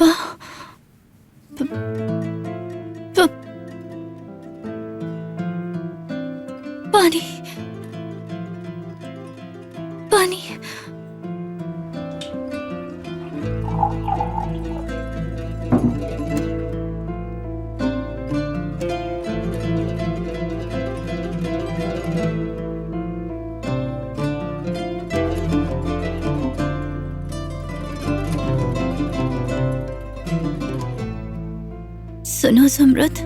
पा, प, प, पानी पानी। सुनो समृद्ध,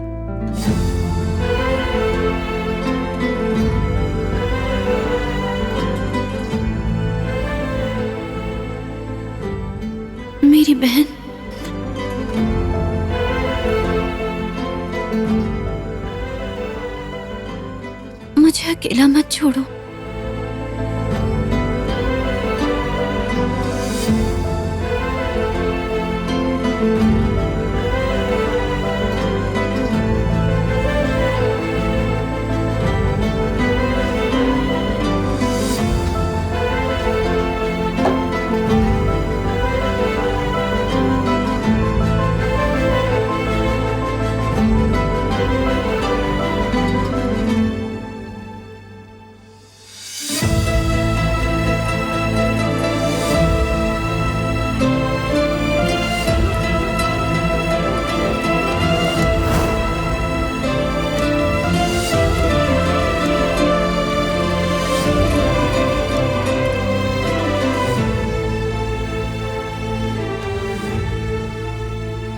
मेरी बहन मुझे अकेला मत छोड़ो।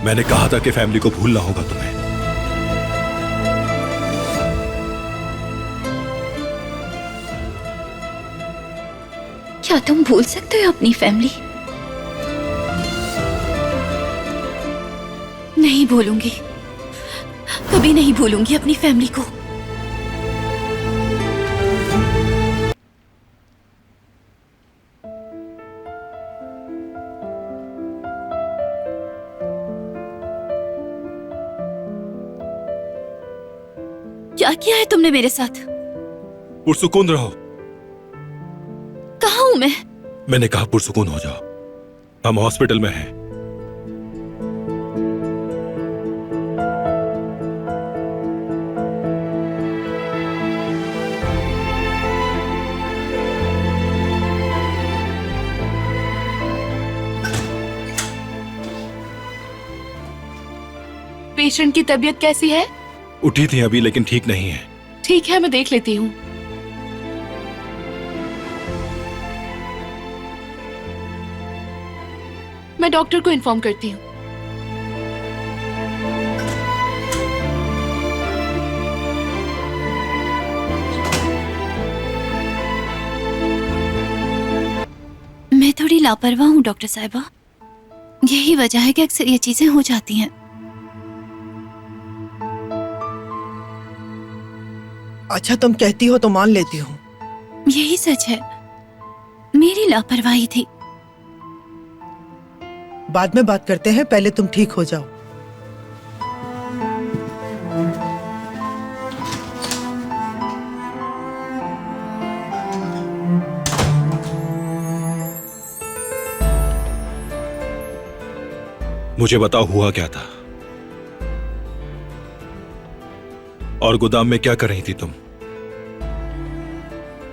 मैंने कहा था कि फैमिली को भूलना होगा तुम्हें। क्या तुम भूल सकते हो अपनी फैमिली? नहीं भूलूंगी, कभी नहीं भूलूंगी अपनी फैमिली को। क्या किया है तुमने मेरे साथ? पुरसुकून रहो। कहाँ हूं मैं? मैंने कहा पुरसुकून हो जाओ, हम हॉस्पिटल में हैं। पेशेंट की तबीयत कैसी है? उठी थी अभी, लेकिन ठीक नहीं है। ठीक है, मैं देख लेती हूँ। मैं डॉक्टर को इन्फॉर्म करती हूँ। मैं थोड़ी लापरवाह हूँ डॉक्टर साहिबा, यही वजह है कि अक्सर ये चीजें हो जाती हैं। अच्छा, तुम कहती हो तो मान लेती हूँ। यही सच है, मेरी लापरवाही थी। बाद में बात करते हैं, पहले तुम ठीक हो जाओ। मुझे बताओ हुआ क्या था, और गोदाम में क्या कर रही थी तुम?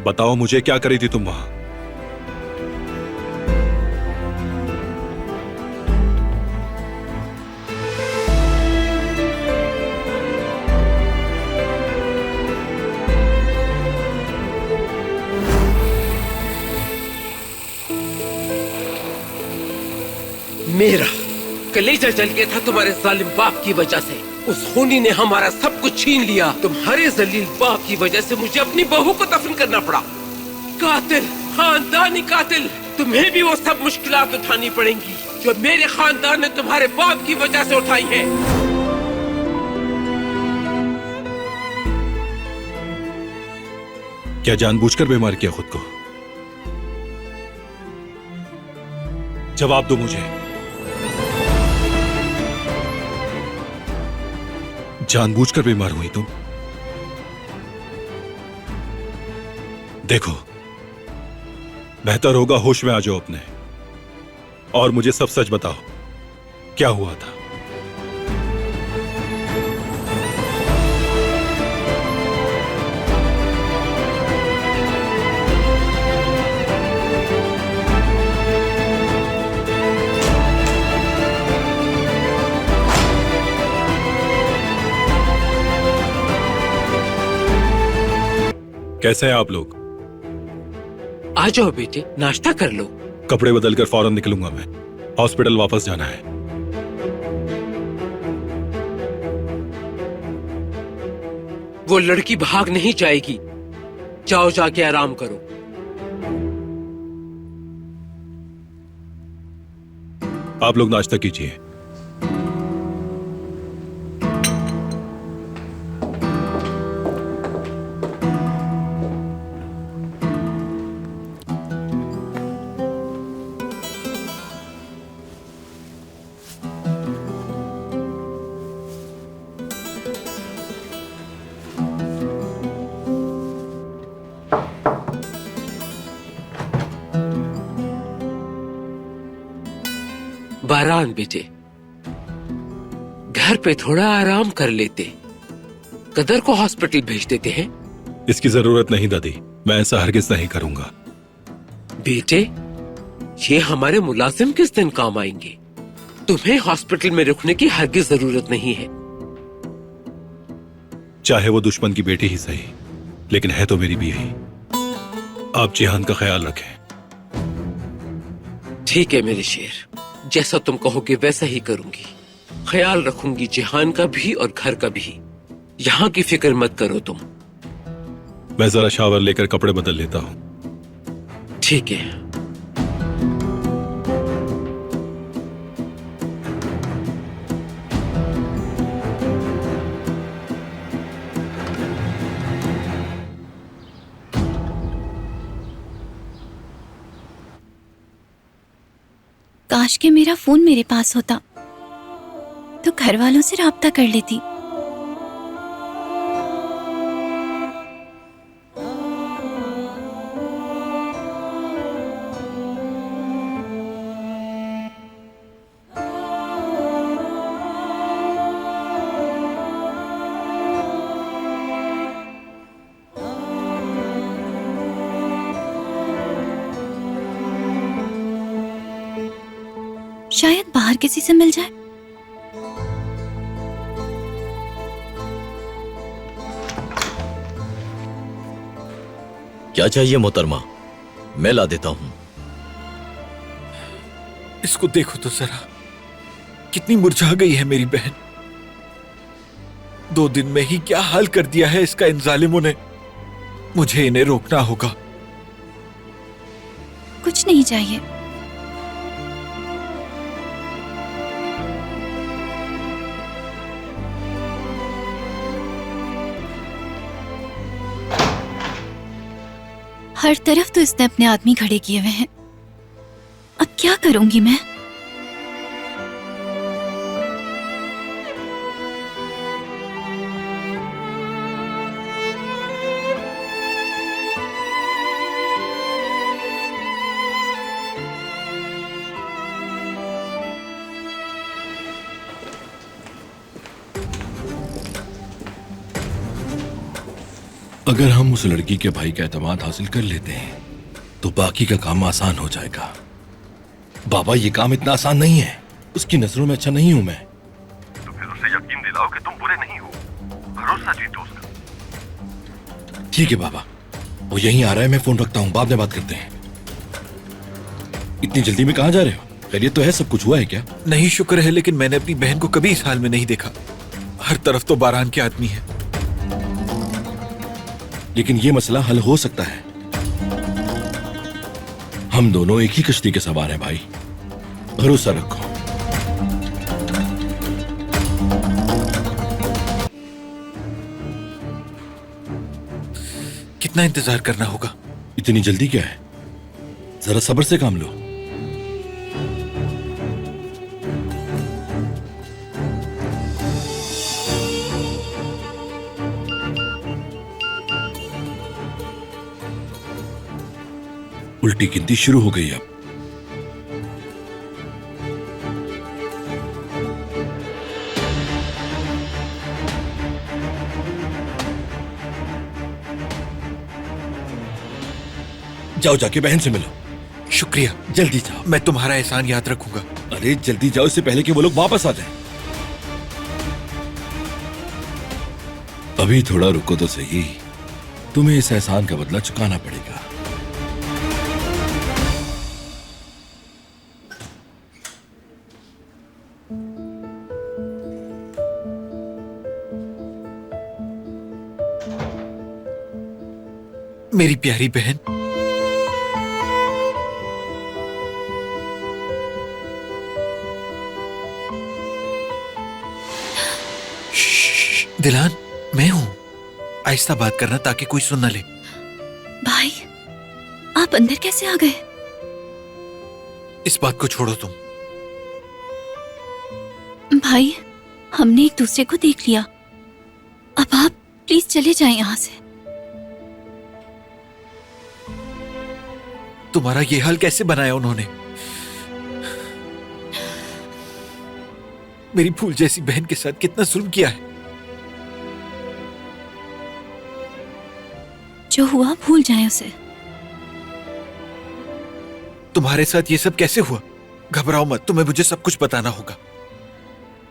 बताओ मुझे, क्या कर रही थी तुम वहां? मेरा कलेजा जल गया था तुम्हारे जालिम बाप की वजह से। उस खूनी ने हमारा सब कुछ छीन लिया। तुम्हारे जलील बाप की वजह से मुझे अपनी बहू को दफन करना पड़ा। कातिल, खानदानी कातिल, तुम्हें भी वो सब मुश्किलात उठानी पड़ेंगी जो मेरे खानदान ने तुम्हारे बाप की वजह से उठाई है। क्या जानबूझकर बीमार किया खुद को? जवाब दो मुझे। जानबूझकर बीमार हुई तुम? देखो, बेहतर होगा होश में आ जाओ अपने, और मुझे सब सच बताओ। क्या हुआ था? कैसे हैं आप लोग? आ जाओ बेटे, नाश्ता कर लो। कपड़े बदलकर फौरन निकलूंगा मैं। हॉस्पिटल वापस जाना है। वो लड़की भाग नहीं जाएगी। जाओ, जाके आराम करो। आप लोग नाश्ता कीजिए। बारान बेटे, घर पे थोड़ा आराम कर लेते। कदर को हॉस्पिटल भेज देते हैं। इसकी जरूरत नहीं दादी, मैं ऐसा हरगिज नहीं करूंगा। बेटे, ये हमारे मुलाजिम किस दिन काम आएंगे? तुम्हें हॉस्पिटल में रुकने की हरगिज जरूरत नहीं है। चाहे वो दुश्मन की बेटी ही सही, लेकिन है तो मेरी बीवी। आप जिहान का ख्याल रखें। ठीक है मेरे शेर, जैसा तुम कहोगे वैसा ही करूंगी। ख्याल रखूंगी जिहान का भी और घर का भी। यहाँ की फिक्र मत करो तुम। मैं जरा शावर लेकर कपड़े बदल लेता हूँ। ठीक है। काश के मेरा फोन मेरे पास होता तो घर वालों से राब्ता कर लेती। शायद बाहर किसी से मिल जाए। क्या चाहिए मोहतरमा? मैं ला देता हूं। इसको देखो तो जरा, कितनी मुरझा गई है मेरी बहन। 2 दिन में ही क्या हाल कर दिया है इसका इन जालिमों ने। मुझे इन्हें रोकना होगा। कुछ नहीं चाहिए। हर तरफ तो इसने अपने आदमी खड़े किए हुए हैं। अब क्या करूंगी मैं? अगर हम उस लड़की के भाई का एतमाद हासिल कर लेते हैं तो बाकी का काम आसान हो जाएगा। बाबा, ये काम इतना आसान नहीं है। उसकी नजरों में अच्छा नहीं हूं मैं। तो फिर उसे यकीन दिलाओ कि तुम बुरे नहीं हो। भरोसा जीतो उसका। ठीक है बाबा, वो यहीं आ रहा है। मैं फोन रखता हूँ, बाद में बात करते हैं। इतनी जल्दी में कहाँ जा रहे हो? खैरियत तो है? सब कुछ हुआ है क्या? नहीं, शुक्र है, लेकिन मैंने अपनी बहन को कभी इस हाल में नहीं देखा। हर तरफ तो बारान के आदमी है। लेकिन ये मसला हल हो सकता है। हम दोनों एक ही कश्ती के सवार हैं भाई, भरोसा रखो। कितना इंतजार करना होगा? इतनी जल्दी क्या है? जरा सब्र से काम लो। उल्टी गिनती शुरू हो गई। अब जाओ जाके बहन से मिलो। शुक्रिया। जल्दी जाओ। मैं तुम्हारा एहसान याद रखूंगा। अरे जल्दी जाओ, इससे पहले कि वो लोग वापस आ जाएं। अभी थोड़ा रुको तो सही, तुम्हें इस एहसान का बदला चुकाना पड़ेगा। मेरी प्यारी बहन, श्श्श, दिलान, मैं हूं। आहिस्ता बात करना ताकि कोई सुन न ले। भाई, आप अंदर कैसे आ गए? इस बात को छोड़ो तुम। भाई, हमने एक दूसरे को देख लिया। अब आप प्लीज चले जाएं यहाँ से। तुम्हारा ये हाल कैसे बनाया उन्होंने? मेरी फूल जैसी बहन के साथ कितना जुल्म किया है। जो हुआ भूल जाएं उसे। तुम्हारे साथ ये सब कैसे हुआ? घबराओ मत, तुम्हें मुझे सब कुछ बताना होगा।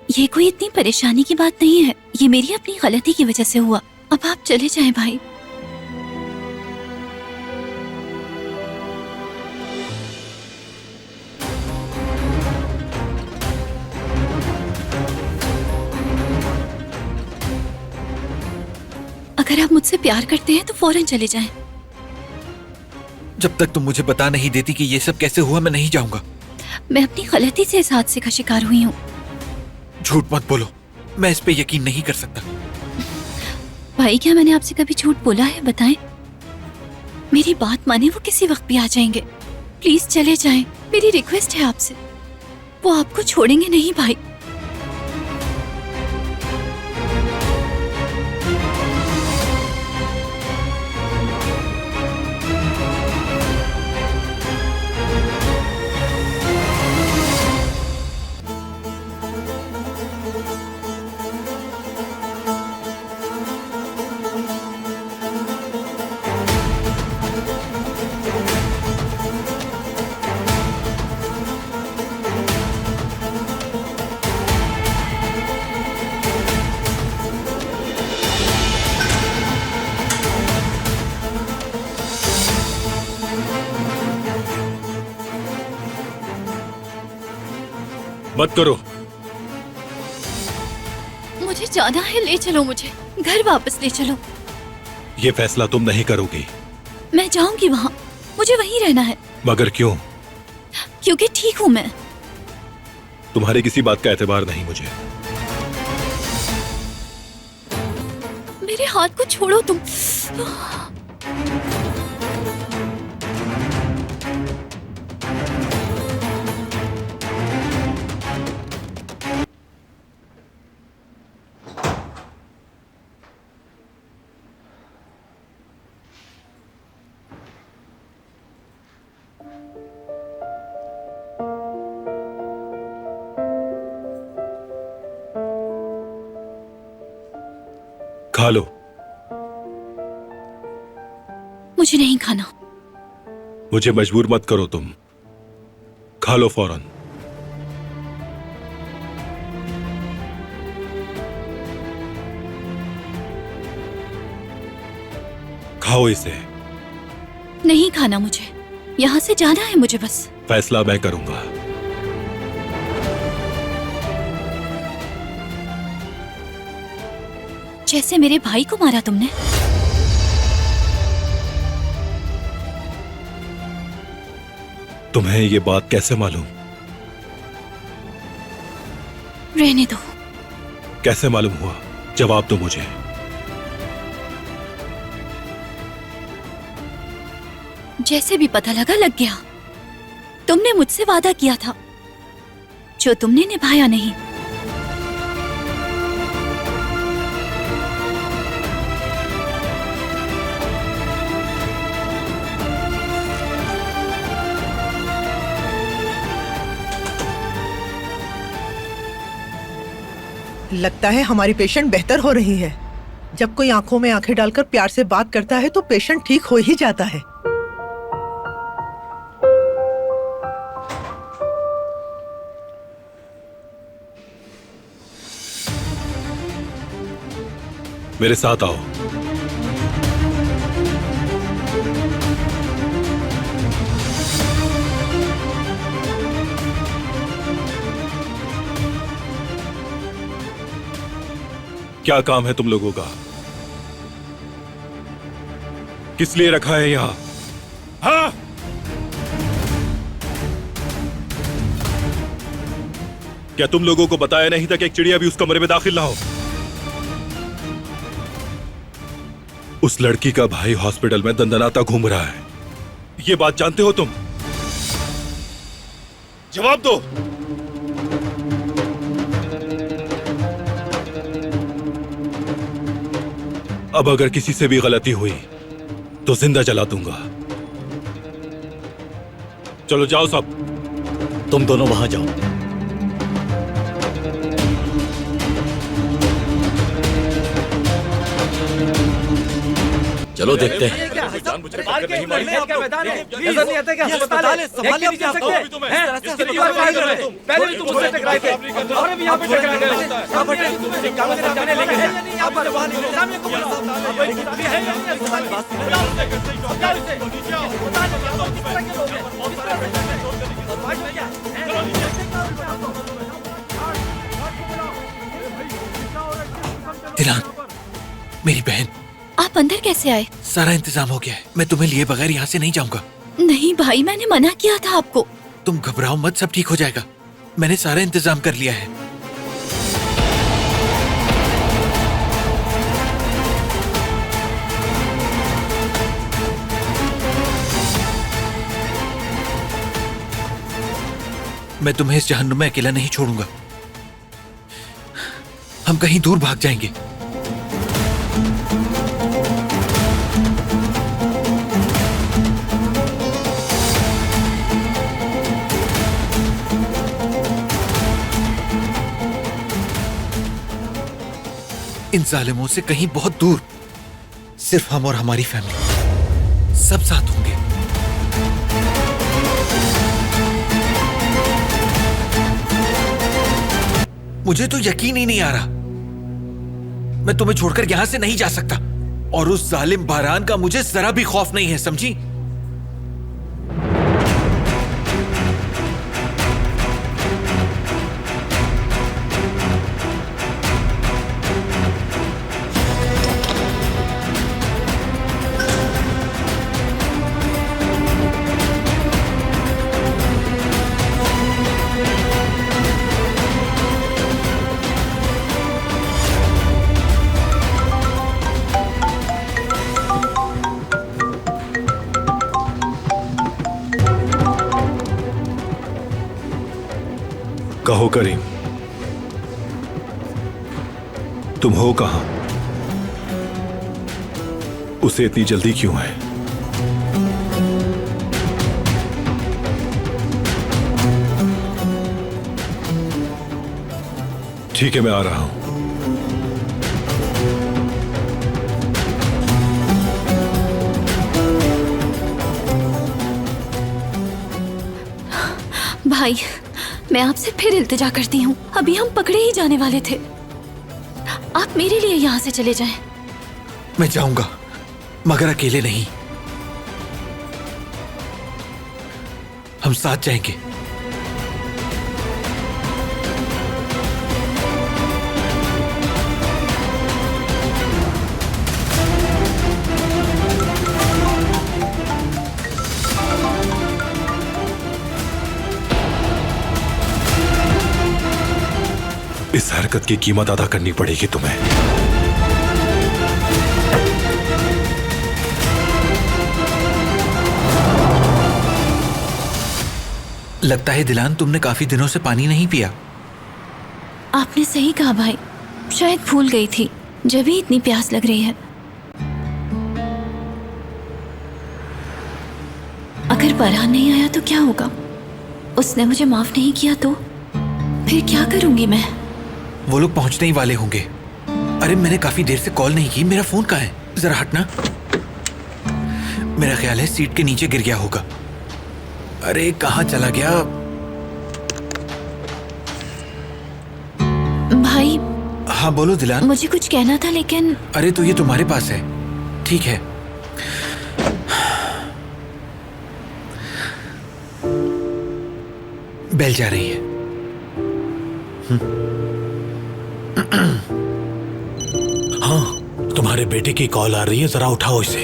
ये कोई इतनी परेशानी की बात नहीं है, ये मेरी अपनी गलती की वजह से हुआ। अब आप चले जाएं भाई। अगर आप मुझसे प्यार करते हैं तो फौरन चले जाएं। जब तक तुम मुझे बता नहीं देती कि ये सब कैसे हुआ, मैं नहीं जाऊंगा। मैं अपनी गलती से इस हादसे का शिकार हुई हूँ। झूठ मत बोलो, मैं इस पे यकीन नहीं कर सकता। भाई, क्या मैंने आपसे कभी झूठ बोला है? बताएं। मेरी बात माने, वो किसी वक्त भी आ जाएंगे। प्लीज चले जाएं, मेरी रिक्वेस्ट है आपसे। वो आपको छोड़ेंगे नहीं भाई। मत करो। मुझे जाना है, ले चलो मुझे घर वापस ले चलो। ये फैसला तुम नहीं करोगी। मैं जाऊंगी वहाँ, मुझे वहीं रहना है। मगर क्यों? क्योंकि ठीक हूँ मैं। तुम्हारी किसी बात का एतबार नहीं मुझे। मेरे हाथ को छोड़ो तुम। खा लो। मुझे नहीं खाना। मुझे मजबूर मत करो तुम। खा लो फौरन। खाओ इसे। नहीं खाना मुझे, यहाँ से जाना है मुझे बस। फैसला मैं करूंगा। जैसे मेरे भाई को मारा तुमने। तुम्हें ये बात कैसे मालूम? रहने दो। कैसे मालूम हुआ? जवाब दो मुझे। जैसे भी पता लगा, लग गया। तुमने मुझसे वादा किया था जो तुमने निभाया नहीं। लगता है हमारी पेशेंट बेहतर हो रही है। जब कोई आंखों में आंखें डालकर प्यार से बात करता है तो पेशेंट ठीक हो ही जाता है। मेरे साथ आओ। क्या काम है तुम लोगों का? किस लिए रखा है यहां? हाँ? क्या तुम लोगों को बताया नहीं था कि एक चिड़िया भी उस कमरे में दाखिल ना हो? उस लड़की का भाई हॉस्पिटल में दंदनाता घूम रहा है, ये बात जानते हो तुम? जवाब दो। अब अगर किसी से भी गलती हुई तो जिंदा जला दूंगा। चलो जाओ सब। तुम दोनों वहां जाओ। चलो देखते हैं। दिलान, मेरी बहन। आप अंदर कैसे आए? सारा इंतजाम हो गया है, मैं तुम्हें लिए बगैर यहाँ से नहीं जाऊंगा। नहीं भाई, मैंने मना किया था आपको। तुम घबराओ मत, सब ठीक हो जाएगा। मैंने सारा इंतजाम कर लिया है। मैं तुम्हें इस जहन्नुम में अकेला नहीं छोड़ूंगा। हम कहीं दूर भाग जाएंगे। इन जालिमों से कहीं बहुत दूर, सिर्फ हम और हमारी फैमिली सब साथ होंगे। मुझे तो यकीन ही नहीं आ रहा, मैं तुम्हें छोड़कर यहां से नहीं जा सकता। और उस जालिम बारान का मुझे जरा भी खौफ नहीं है, समझी? कहो करीम, तुम हो कहां? उसे इतनी जल्दी क्यों है? ठीक है, मैं आ रहा हूं। भाई, मैं आपसे फिर इल्तिजा करती हूँ, अभी हम पकड़े ही जाने वाले थे। आप मेरे लिए यहाँ से चले जाएं। मैं जाऊंगा, मगर अकेले नहीं। हम साथ जाएंगे। इस हरकत की कीमत अदा करनी पड़ेगी तुम्हें। लगता है दिलान, तुमने काफी दिनों से पानी नहीं पिया। आपने सही कहा भाई, शायद भूल गई थी, जब ही इतनी प्यास लग रही है। अगर बारान नहीं आया तो क्या होगा? उसने मुझे माफ नहीं किया तो फिर क्या करूंगी मैं? वो लोग पहुंचने ही वाले होंगे। अरे मैंने काफी देर से कॉल नहीं की, मेरा फोन कहाँ है? जरा हटना। मेरा ख्याल है सीट के नीचे गिर गया होगा। अरे कहाँ चला गया? भाई। हाँ बोलो दिलान। मुझे कुछ कहना था लेकिन अरे तो ये तुम्हारे पास है, ठीक है। बेल जा रही है। हाँ, तुम्हारे बेटे की कॉल आ रही है, जरा उठाओ इसे।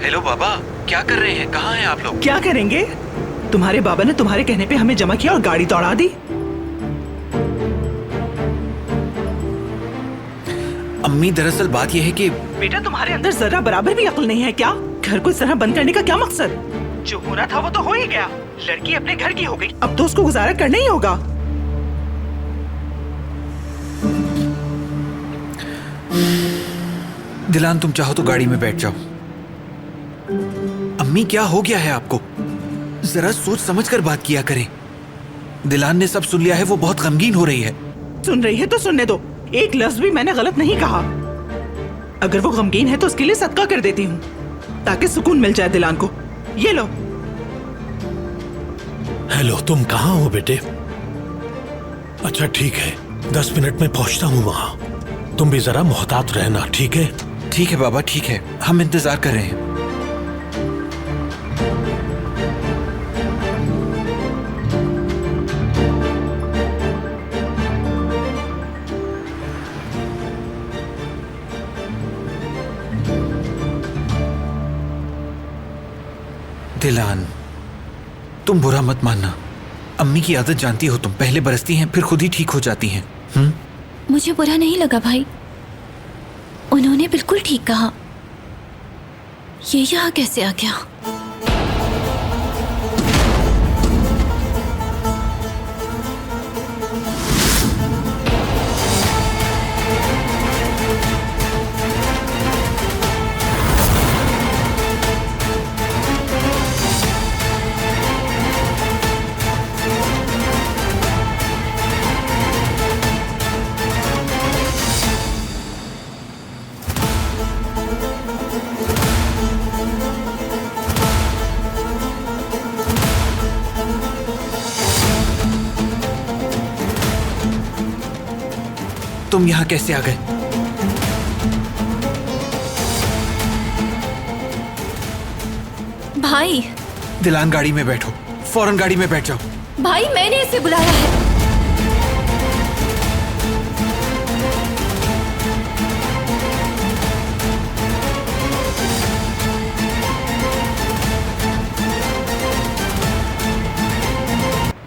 हेलो बाबा, क्या कर रहे हैं? कहाँ हैं आप लोग? क्या करेंगे? तुम्हारे बाबा ने तुम्हारे कहने पे हमें जमा किया और गाड़ी दौड़ा दी। अम्मी, दरअसल बात यह है कि बेटा, तुम्हारे अंदर जरा बराबर भी अक्ल नहीं है क्या? घर को इस तरह बंद करने का क्या मकसद? जो हो रहा था वो तो हो ही गया। लड़की अपने घर की हो गई, अब तो उसको गुजारा करना ही होगा। दिलान, तुम चाहो तो गाड़ी में बैठ जाओ। अम्मी, क्या हो गया है आपको? जरा सोच समझ कर बात किया करें। दिलान ने सब सुन लिया है, वो बहुत गमगीन हो रही है। सुन रही है तो सुनने दो, एक लफ्ज भी मैंने गलत नहीं कहा। अगर वो गमगीन है तो उसके लिए सदका कर देती हूँ ताकि सुकून मिल जाए दिलान को। ये लो। हेलो, तुम कहाँ हो बेटे? अच्छा ठीक है, 10 मिनट में पहुंचता हूँ वहां। तुम भी जरा मोहतात रहना, ठीक है? ठीक है बाबा, ठीक है, हम इंतजार कर रहे हैं। दिलान, तुम बुरा मत मानना। अम्मी की आदत जानती हो तुम, पहले बरसती हैं फिर खुद ही ठीक हो जाती हैं। मुझे बुरा नहीं लगा भाई, उन्होंने बिल्कुल ठीक कहा। ये यहाँ कैसे आ गया? तुम यहाँ कैसे आ गए? भाई, दिलान, गाड़ी में बैठो, फौरन गाड़ी में बैठ जाओ। भाई मैंने इसे बुलाया है।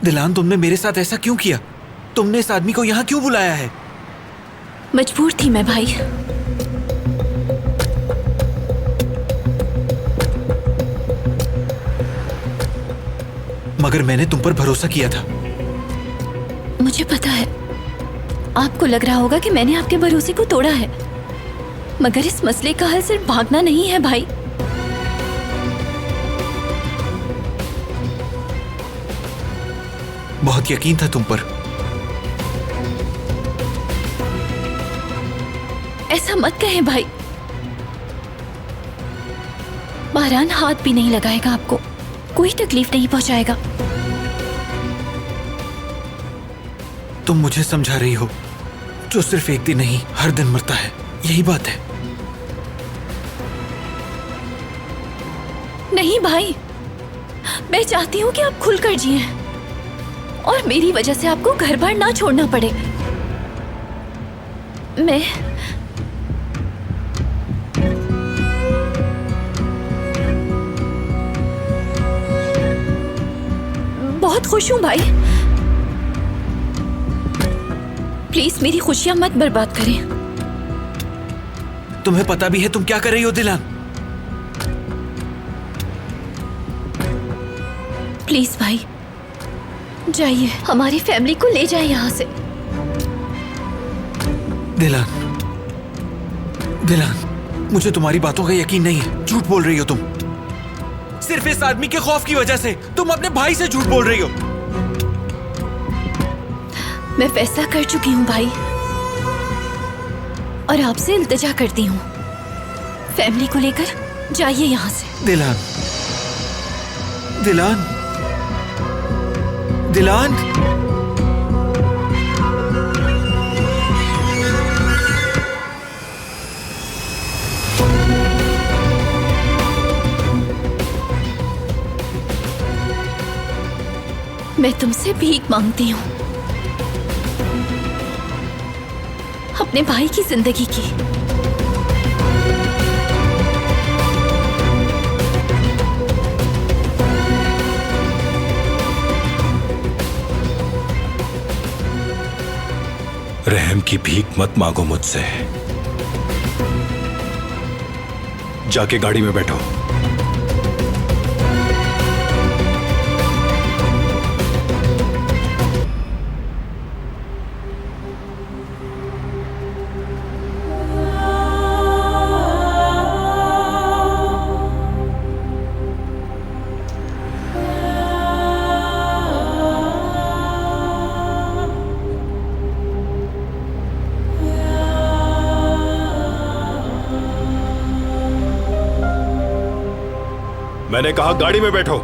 दिलान, तुमने मेरे साथ ऐसा क्यों किया? तुमने इस आदमी को यहाँ क्यों बुलाया है? मजबूर थी मैं भाई। मगर मैंने तुम पर भरोसा किया था। मुझे पता है आपको लग रहा होगा कि मैंने आपके भरोसे को तोड़ा है, मगर इस मसले का हल सिर्फ भागना नहीं है भाई। बहुत यकीन था तुम पर। ऐसा मत कहें भाई, बारान हाथ भी नहीं लगाएगा आपको, कोई तकलीफ नहीं पहुंचाएगा। तुम मुझे समझा रही हो, जो सिर्फ एक दिन नहीं हर दिन मरता है, यही बात है। नहीं भाई, मैं चाहती हूँ कि आप खुलकर जिएं और मेरी वजह से आपको घर बार ना छोड़ना पड़े। मैं बहुत खुश हूं भाई, प्लीज मेरी खुशियां मत बर्बाद करें। तुम्हें पता भी है तुम क्या कर रही हो दिलान? प्लीज भाई जाइए, हमारी फैमिली को ले जाए यहाँ से। दिलान, दिलान, मुझे तुम्हारी बातों का यकीन नहीं है। झूठ बोल रही हो तुम। सिर्फ इस आदमी के खौफ की वजह से तुम अपने भाई से झूठ बोल रही हो। मैं फैसला कर चुकी हूँ भाई, और आपसे इल्तिजा करती हूँ, फैमिली को लेकर जाइए यहाँ से। दिलान, दिलान, दिलान। मैं तुमसे भीख मांगती हूँ अपने भाई की जिंदगी की। रहम की भीख मत मांगो मुझसे। जाके गाड़ी में बैठो। मैंने कहा गाड़ी में बैठो।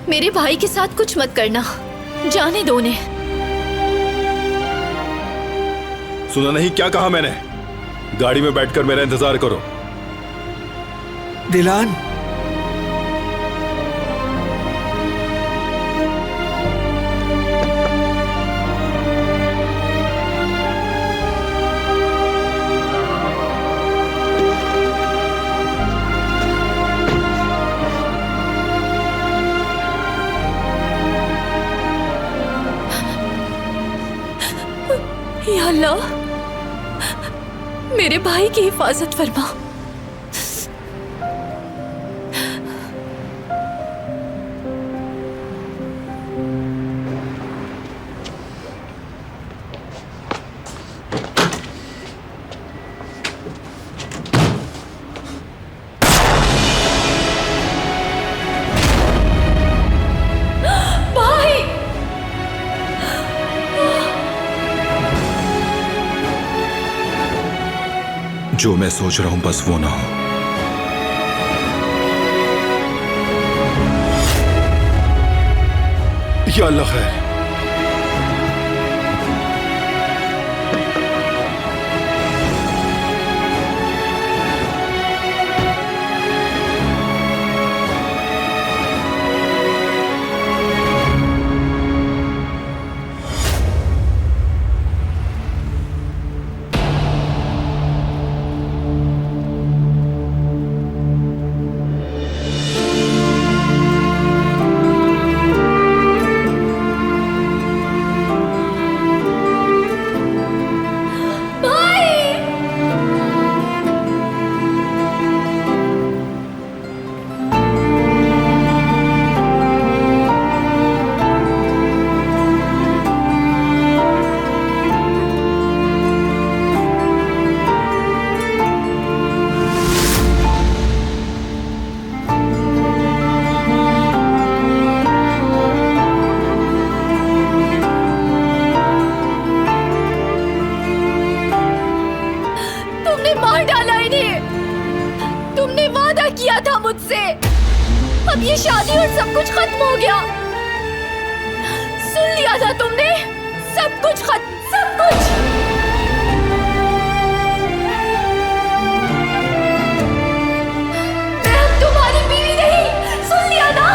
मेरे भाई के साथ कुछ मत करना, जाने दो उन्हें। सुना नहीं क्या कहा मैंने? गाड़ी में बैठकर मेरा इंतजार करो। दिलान, या अल्लाह, मेरे भाई की हिफाजत फरमा। जो मैं सोच रहा हूं बस वो ना हो। या अल्लाह खैर। अब ये शादी और सब कुछ खत्म हो गया। सुन लिया था तुमने, सब कुछ खत्म, सब कुछ। मैं अब तुम्हारी बीवी नहीं, सुन लिया ना।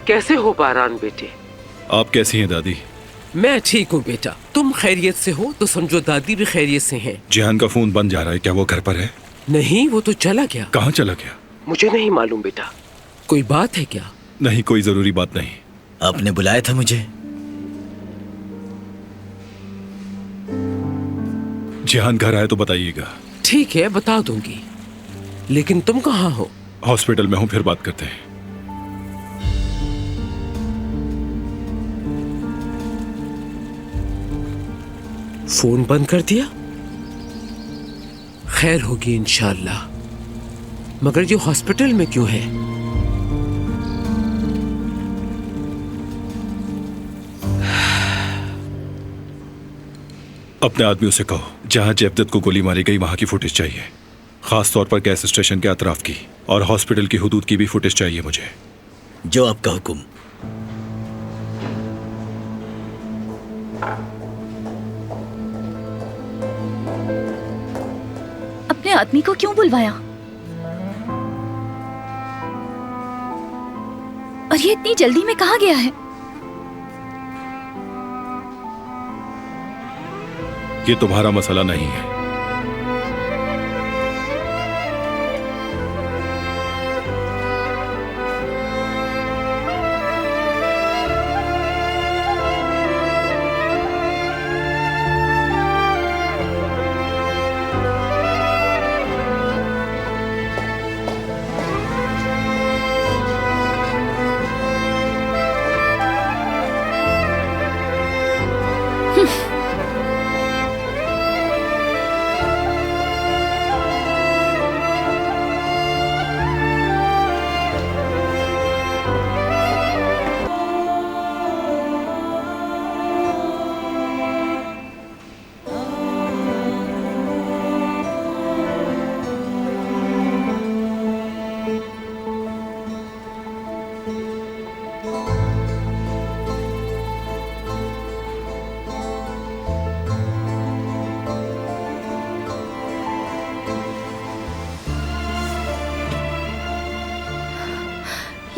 कैसे हो बारान बेटे? आप कैसी हैं दादी? मैं ठीक हूँ बेटा। तुम खैरियत से हो तो समझो दादी भी खैरियत से हैं। जिहान का फोन बंद जा रहा है, क्या वो घर पर है? नहीं, वो तो चला गया। कहाँ चला गया? मुझे नहीं मालूम बेटा। कोई बात है क्या? नहीं, कोई जरूरी बात नहीं। आपने बुलाया था मुझे? जिहान घर आए तो बताइएगा। ठीक है, बता दूंगी। लेकिन तुम कहाँ हो? हॉस्पिटल में हूँ, फिर बात करते हैं। फोन बंद कर दिया? खैर होगी इंशाअल्लाह। मगर ये हॉस्पिटल में क्यों है? अपने आदमियों से कहो, जहां जयवदत्त को गोली मारी गई वहां की फुटेज चाहिए, खास तौर पर गैस स्टेशन के अतराफ की, और हॉस्पिटल की हुदूद की भी फुटेज चाहिए मुझे। जो आपका हुक्म। अपने आदमी को क्यों बुलवाया? और ये इतनी जल्दी में कहाँ गया है? ये तुम्हारा मसला नहीं है।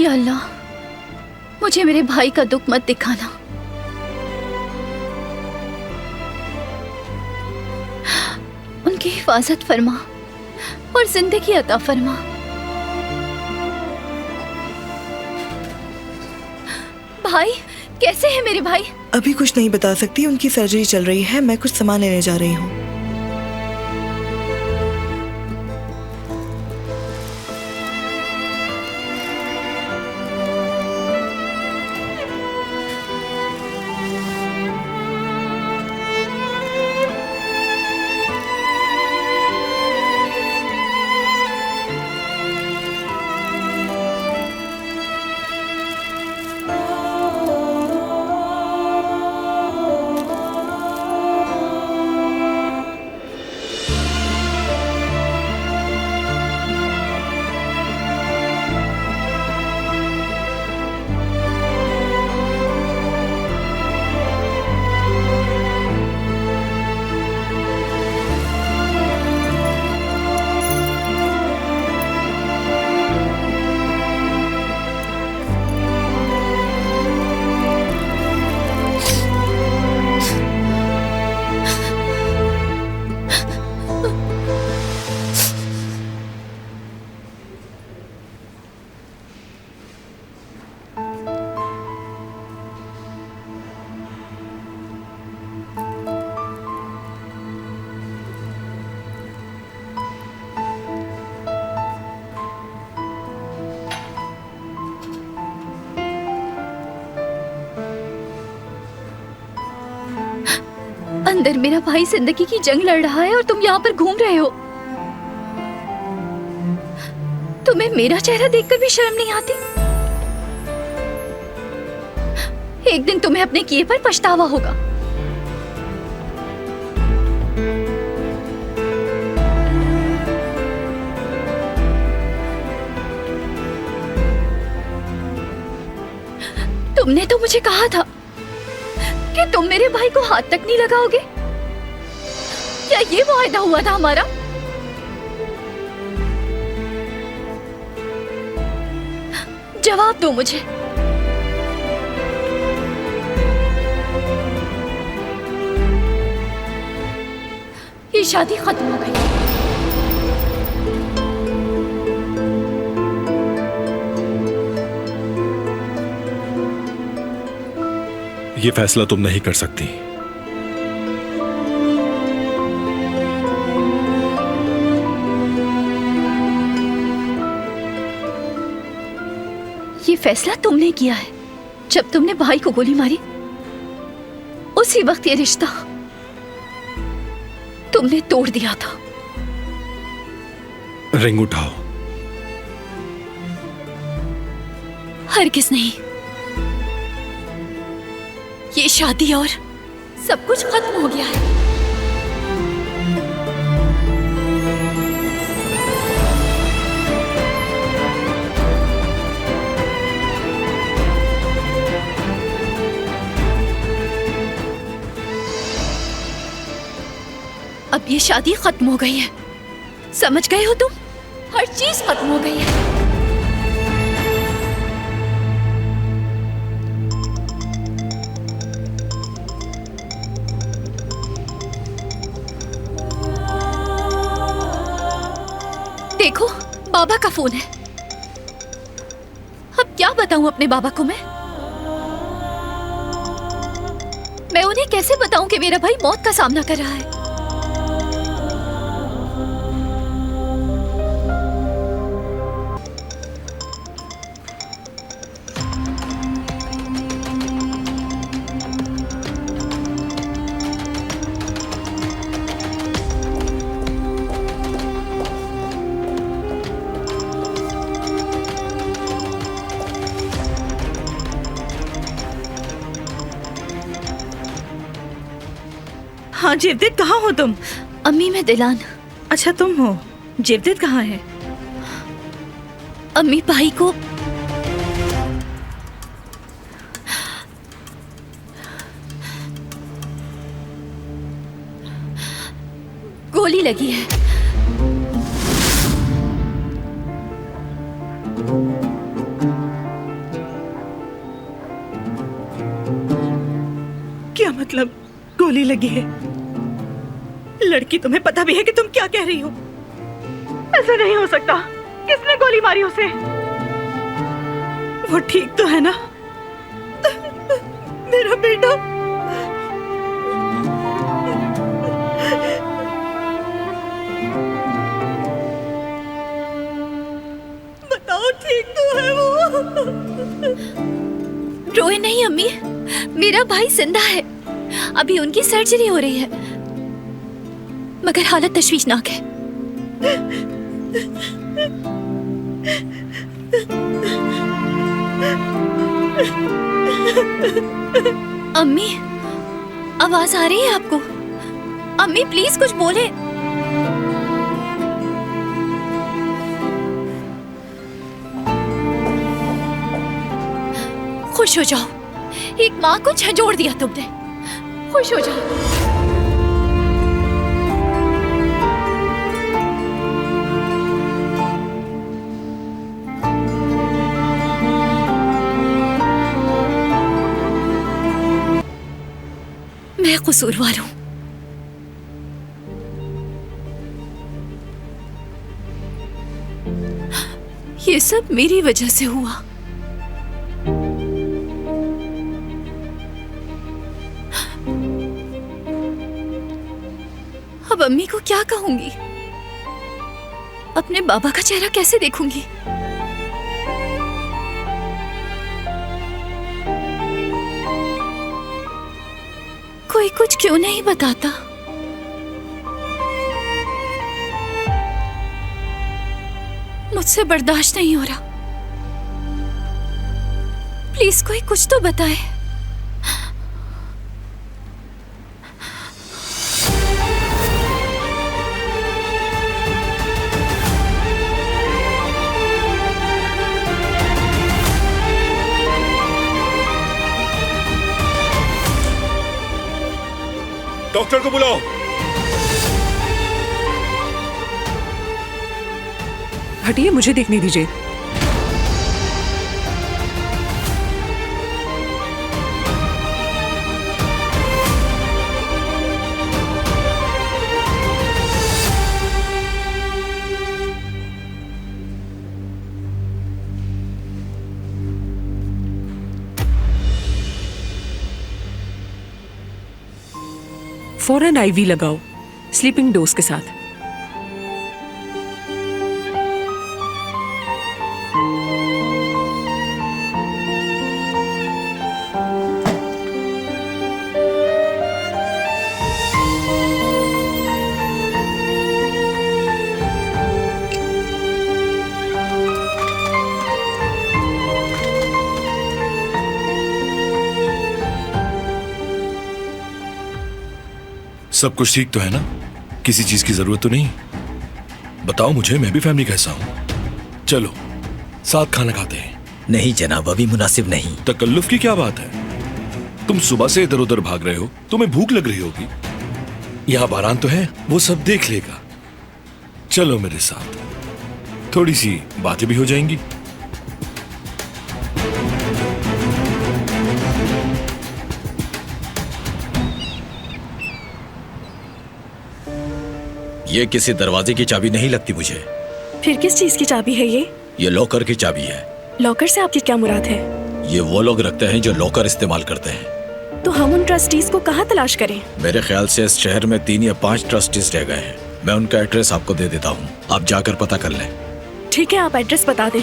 या अल्लाह, मुझे मेरे भाई का दुख मत दिखाना। उनकी हिफाजत फरमा और जिंदगी अता फरमा। भाई, कैसे है मेरे भाई? अभी कुछ नहीं बता सकती, उनकी सर्जरी चल रही है। मैं कुछ सामान लेने जा रही हूँ। अंदर मेरा भाई जिंदगी की जंग लड़ रहा है और तुम यहाँ पर घूम रहे हो। तुम्हें मेरा चेहरा देखकर भी शर्म नहीं आती? एक दिन तुम्हें अपने किए पर पछतावा होगा। तुमने तो मुझे कहा था कि तुम मेरे भाई को हाथ तक नहीं लगाओगे। क्या ये वायदा हुआ था हमारा? जवाब दो मुझे। ये शादी खत्म हो गई। ये फैसला तुम नहीं कर सकती। ये फैसला तुमने किया है। जब तुमने भाई को गोली मारी, उसी वक्त ये रिश्ता तुमने तोड़ दिया था। रिंग उठाओ। हरगिज़ नहीं। ये शादी और सब कुछ खत्म हो गया है। अब ये शादी खत्म हो गई है, समझ गए हो तुम? हर चीज खत्म हो गई है। देखो, बाबा का फोन है। अब क्या बताऊं अपने बाबा को मैं उन्हें कैसे बताऊं कि मेरा भाई मौत का सामना कर रहा है? हाँ जेवदेत, कहाँ हो तुम? अम्मी, मैं दिलान। अच्छा तुम हो। जेवदेत कहाँ है? अम्मी, भाई को गोली लगी है। क्या मतलब गोली लगी है? लड़की, तुम्हें पता भी है कि तुम क्या कह रही हो? ऐसा नहीं हो सकता। किसने गोली मारी उसे? वो ठीक तो है ना? मेरा बेटा। बताओ, ठीक तो है वो? रोए नहीं अम्मी, मेरा भाई जिंदा है। अभी उनकी सर्जरी हो रही है, मगर हालत तशवीशनाक है। अम्मी, आवाज आ रही है आपको? अम्मी प्लीज कुछ बोले। खुश हो जाओ, एक माँ को झंझोड़ दिया तुमने। खुश हो जाओ। मैं कसूरवार हूं। ये सब मेरी वजह से हुआ। अब अम्मी को क्या कहूंगी? अपने बाबा का चेहरा कैसे देखूंगी? कोई कुछ क्यों नहीं बताता? मुझसे बर्दाश्त नहीं हो रहा। प्लीज कोई कुछ तो बताए। डॉक्टर को बुलाओ। हटिए, मुझे देखने दीजिए। फौरन आईवी लगाओ, स्लीपिंग डोज के साथ। सब कुछ ठीक तो है ना? किसी चीज की जरूरत तो नहीं? बताओ मुझे, मैं भी फैमिली का हिस्सा हूं। चलो साथ खाना खाते हैं। नहीं जनाब, अभी मुनासिब नहीं। तकल्लुफ की क्या बात है? तुम सुबह से इधर उधर भाग रहे हो, तुम्हें भूख लग रही होगी। यहाँ बारान तो है, वो सब देख लेगा। चलो मेरे साथ, थोड़ी सी बातें भी हो जाएंगी। ये किसी दरवाजे की चाबी नहीं लगती मुझे। फिर किस चीज की चाबी है ये? ये लॉकर की चाबी है। लॉकर से आपकी क्या मुराद है? ये वो लोग रखते हैं जो लॉकर इस्तेमाल करते हैं। तो हम उन ट्रस्टीज को कहाँ तलाश करें? मेरे ख्याल से इस शहर में 3 या 5 ट्रस्टीज रह गए हैं। मैं उनका एड्रेस आपको दे देता हूँ, आप जाकर पता कर लें। ठीक है, आप एड्रेस बता दें।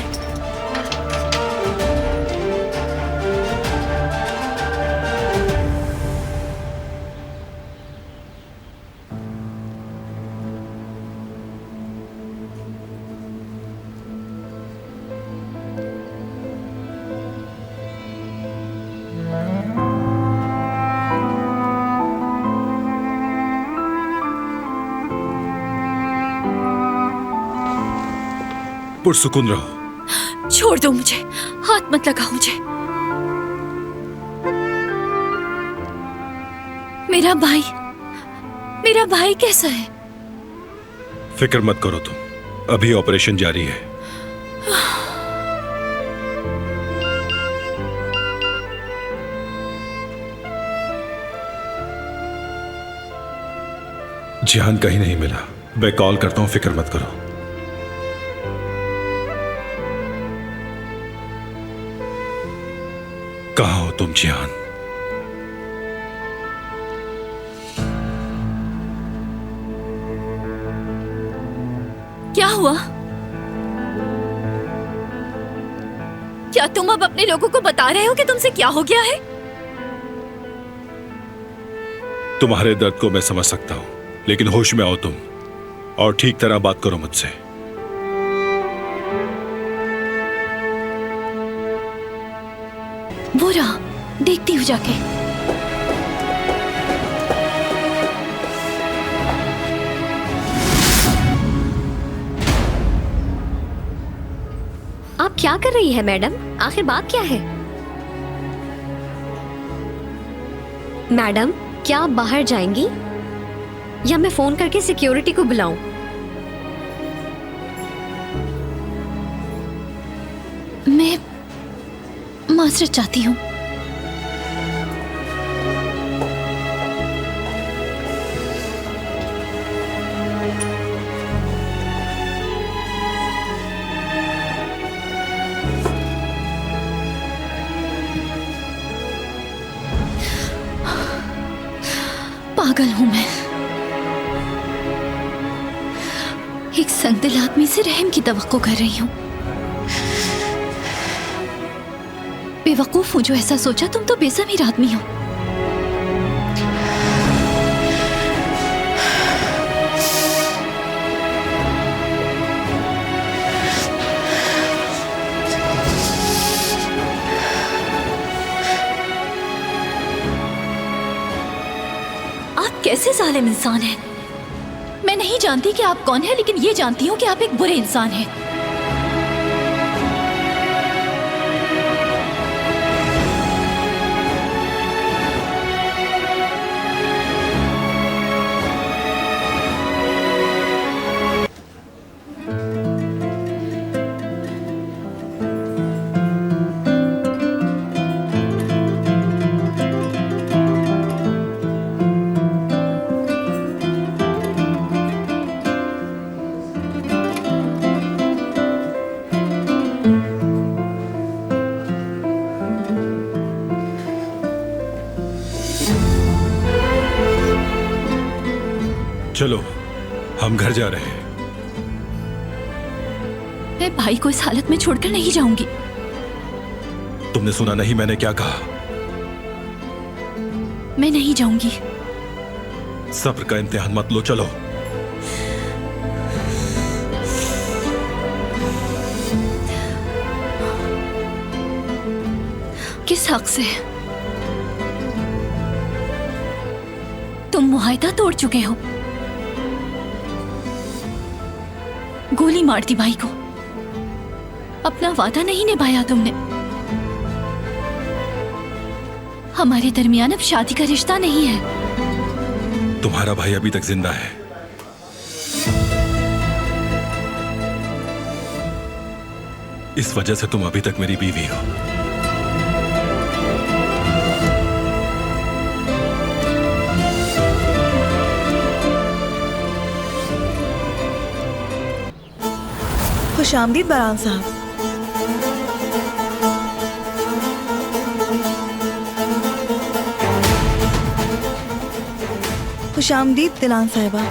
पुरसुकून रहो। छोड़ दो मुझे, हाथ मत लगाओ मुझे। मेरा भाई कैसा है? फिक्र मत करो तुम, अभी ऑपरेशन जारी है। जिहान कहीं नहीं मिला, मैं कॉल करता हूं, फिक्र मत करो। कहाँ हो तुम जिहान? क्या हुआ? क्या तुम अब अपने लोगों को बता रहे हो कि तुमसे क्या हो गया है? तुम्हारे दर्द को मैं समझ सकता हूं, लेकिन होश में आओ तुम और ठीक तरह बात करो मुझसे। वो रहा, देखती हूँ जाके। आप क्या कर रही है मैडम? आखिर बात क्या है? मैडम, क्या आप बाहर जाएंगी या मैं फोन करके सिक्योरिटी को बुलाऊं? मैं माजरत चाहती हूँ। पागल हूं मैं। एक संगदिल आदमी से रहम की तवक्को कर रही हूँ। बेवकूफ हूं जो ऐसा सोचा। तुम तो बेज़मीर आदमी हो। आप कैसे जालिम इंसान हैं? मैं नहीं जानती कि आप कौन हैं, लेकिन ये जानती हूँ कि आप एक बुरे इंसान हैं। चलो, हम घर जा रहे हैं। मैं भाई को इस हालत में छोड़कर नहीं जाऊंगी। तुमने सुना नहीं मैंने क्या कहा? मैं नहीं जाऊंगी। सब्र का इम्तिहान मत लो, चलो। किस हक से? तुम मुआहदा तोड़ चुके हो। गोली मार दी भाई को। अपना वादा नहीं निभाया तुमने। हमारे दरमियान अब शादी का रिश्ता नहीं है। तुम्हारा भाई अभी तक जिंदा है। इस वजह से तुम अभी तक मेरी बीवी हो। खुशामदीद बरान साहब। खुशामदीद दिलान साहिबा।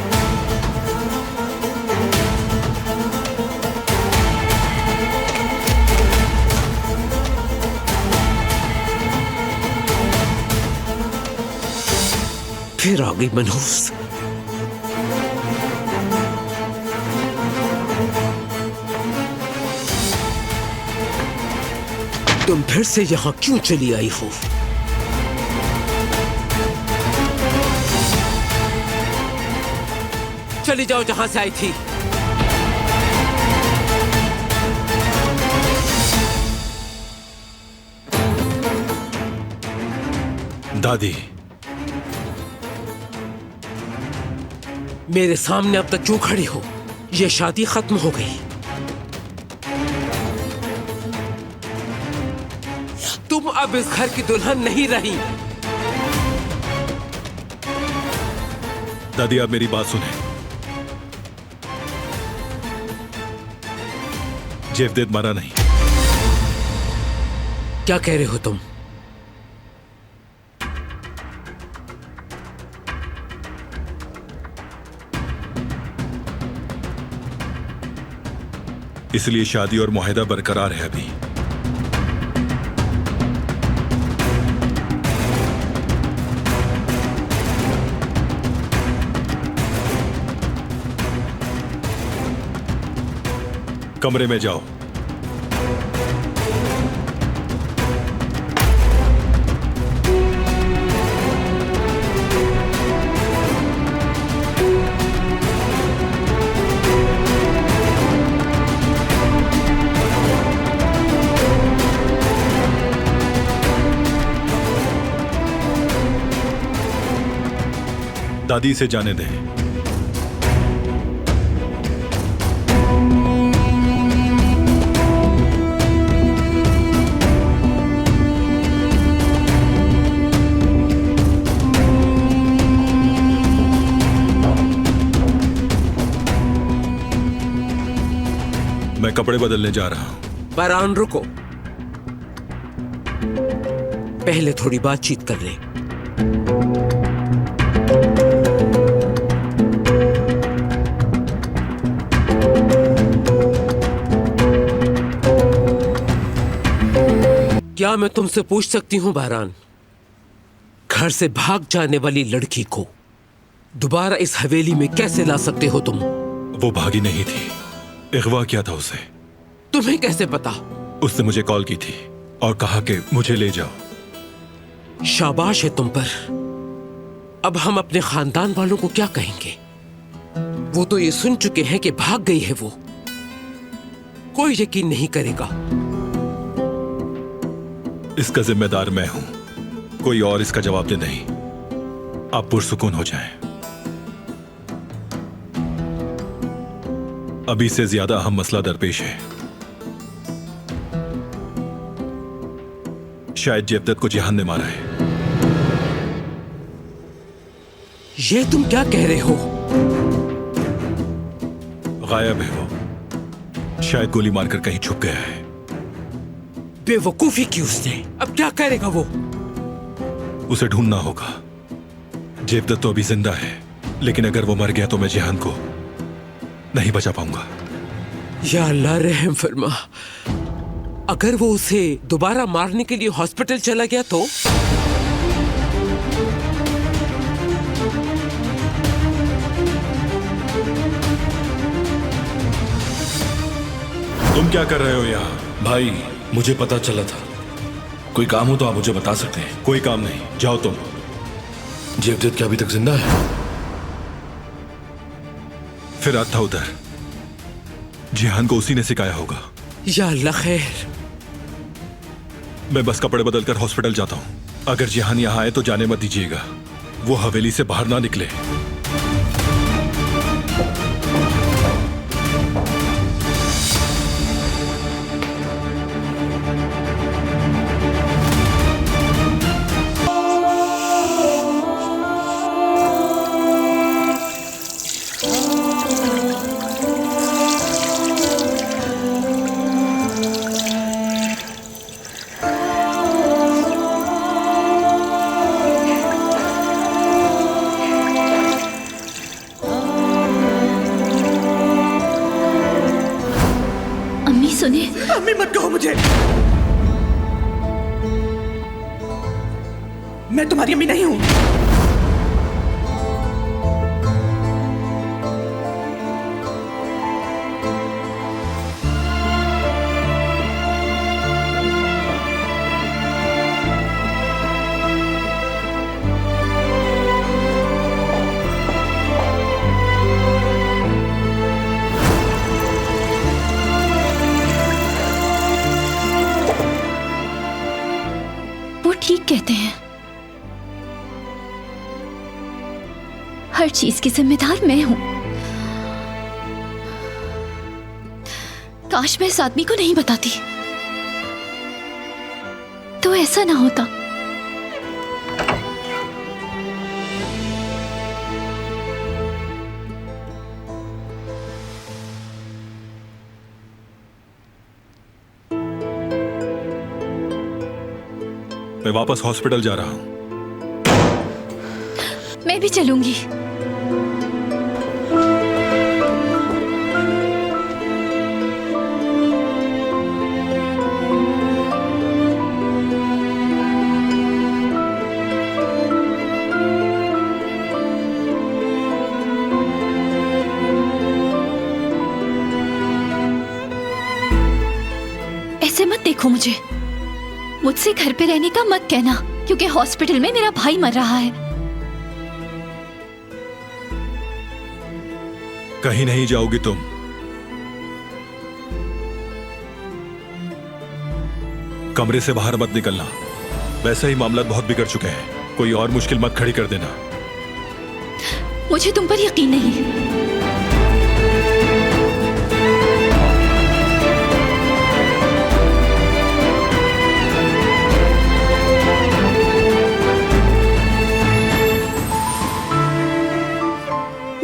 फिर आ गई मनहूस। तुम फिर से यहां क्यों चली आई हो? चली जाओ जहां से आई थी। दादी, मेरे सामने अब तक क्यों खड़ी हो? ये शादी खत्म हो गई। तुम अब इस घर की दुल्हन नहीं रही। दादी आप मेरी बात सुने। जेवदेद मरा नहीं। क्या कह रहे हो तुम? इसलिए शादी और मुआहदा बरकरार है अभी। कमरे में जाओ। दादी से जाने दें। मैं कपड़े बदलने जा रहा हूं। बरान रुको, पहले थोड़ी बातचीत कर ले। क्या मैं तुमसे पूछ सकती हूं बहरान, घर से भाग जाने वाली लड़की को दोबारा इस हवेली में कैसे ला सकते हो तुम? वो भागी नहीं थी, अगवा किया था उसे। तुम्हें कैसे पता? उसने मुझे कॉल की थी और कहा कि मुझे ले जाओ। शाबाश है तुम पर। अब हम अपने खानदान वालों को क्या कहेंगे? वो तो ये सुन चुके हैं कि भाग गई है वो। कोई यकीन नहीं करेगा। इसका जिम्मेदार मैं हूं, कोई और इसका जवाब दे नहीं। आप पुरसुकून हो जाएं। अभी से ज्यादा अहम मसला दरपेश है। शायद जेवदत को जिहान ने मारा है। ये तुम क्या कह रहे हो? गायब है वो, शायद गोली मारकर कहीं छुप गया है। बेवकूफी की उसने। अब क्या करेगा वो? उसे ढूंढना होगा। जेवदत तो अभी जिंदा है, लेकिन अगर वो मर गया तो मैं जिहान को नहीं बचा पाऊंगा। या अल्लाह रहम फरमा। अगर वो उसे दोबारा मारने के लिए हॉस्पिटल चला गया तो? तुम क्या कर रहे हो यहाँ? भाई मुझे पता चला था, कोई काम हो तो आप मुझे बता सकते हैं। कोई काम नहीं, जाओ तुम। जेवदत क्या अभी तक जिंदा है? फिरात था उधर, जिहान को उसी ने सिखाया होगा। या अल्लाह खैर। मैं बस कपड़े बदलकर हॉस्पिटल जाता हूं। अगर जिहान यहां आए तो जाने मत दीजिएगा, वो हवेली से बाहर ना निकले। भी नहीं हूं। ठीक कहते हैं, हर चीज की जिम्मेदार मैं हूं। काश मैं इस आदमी को नहीं बताती तो ऐसा ना होता। मैं वापस हॉस्पिटल जा रहा हूं। मैं भी चलूंगी। ऐसे मत देखो मुझे, मुझसे घर पे रहने का मत कहना, क्योंकि हॉस्पिटल में मेरा भाई मर रहा है। कहीं नहीं जाओगी तुम। कमरे से बाहर मत निकलना। वैसे ही मामला बहुत बिगड़ चुके हैं, कोई और मुश्किल मत खड़ी कर देना। मुझे तुम पर यकीन नहीं।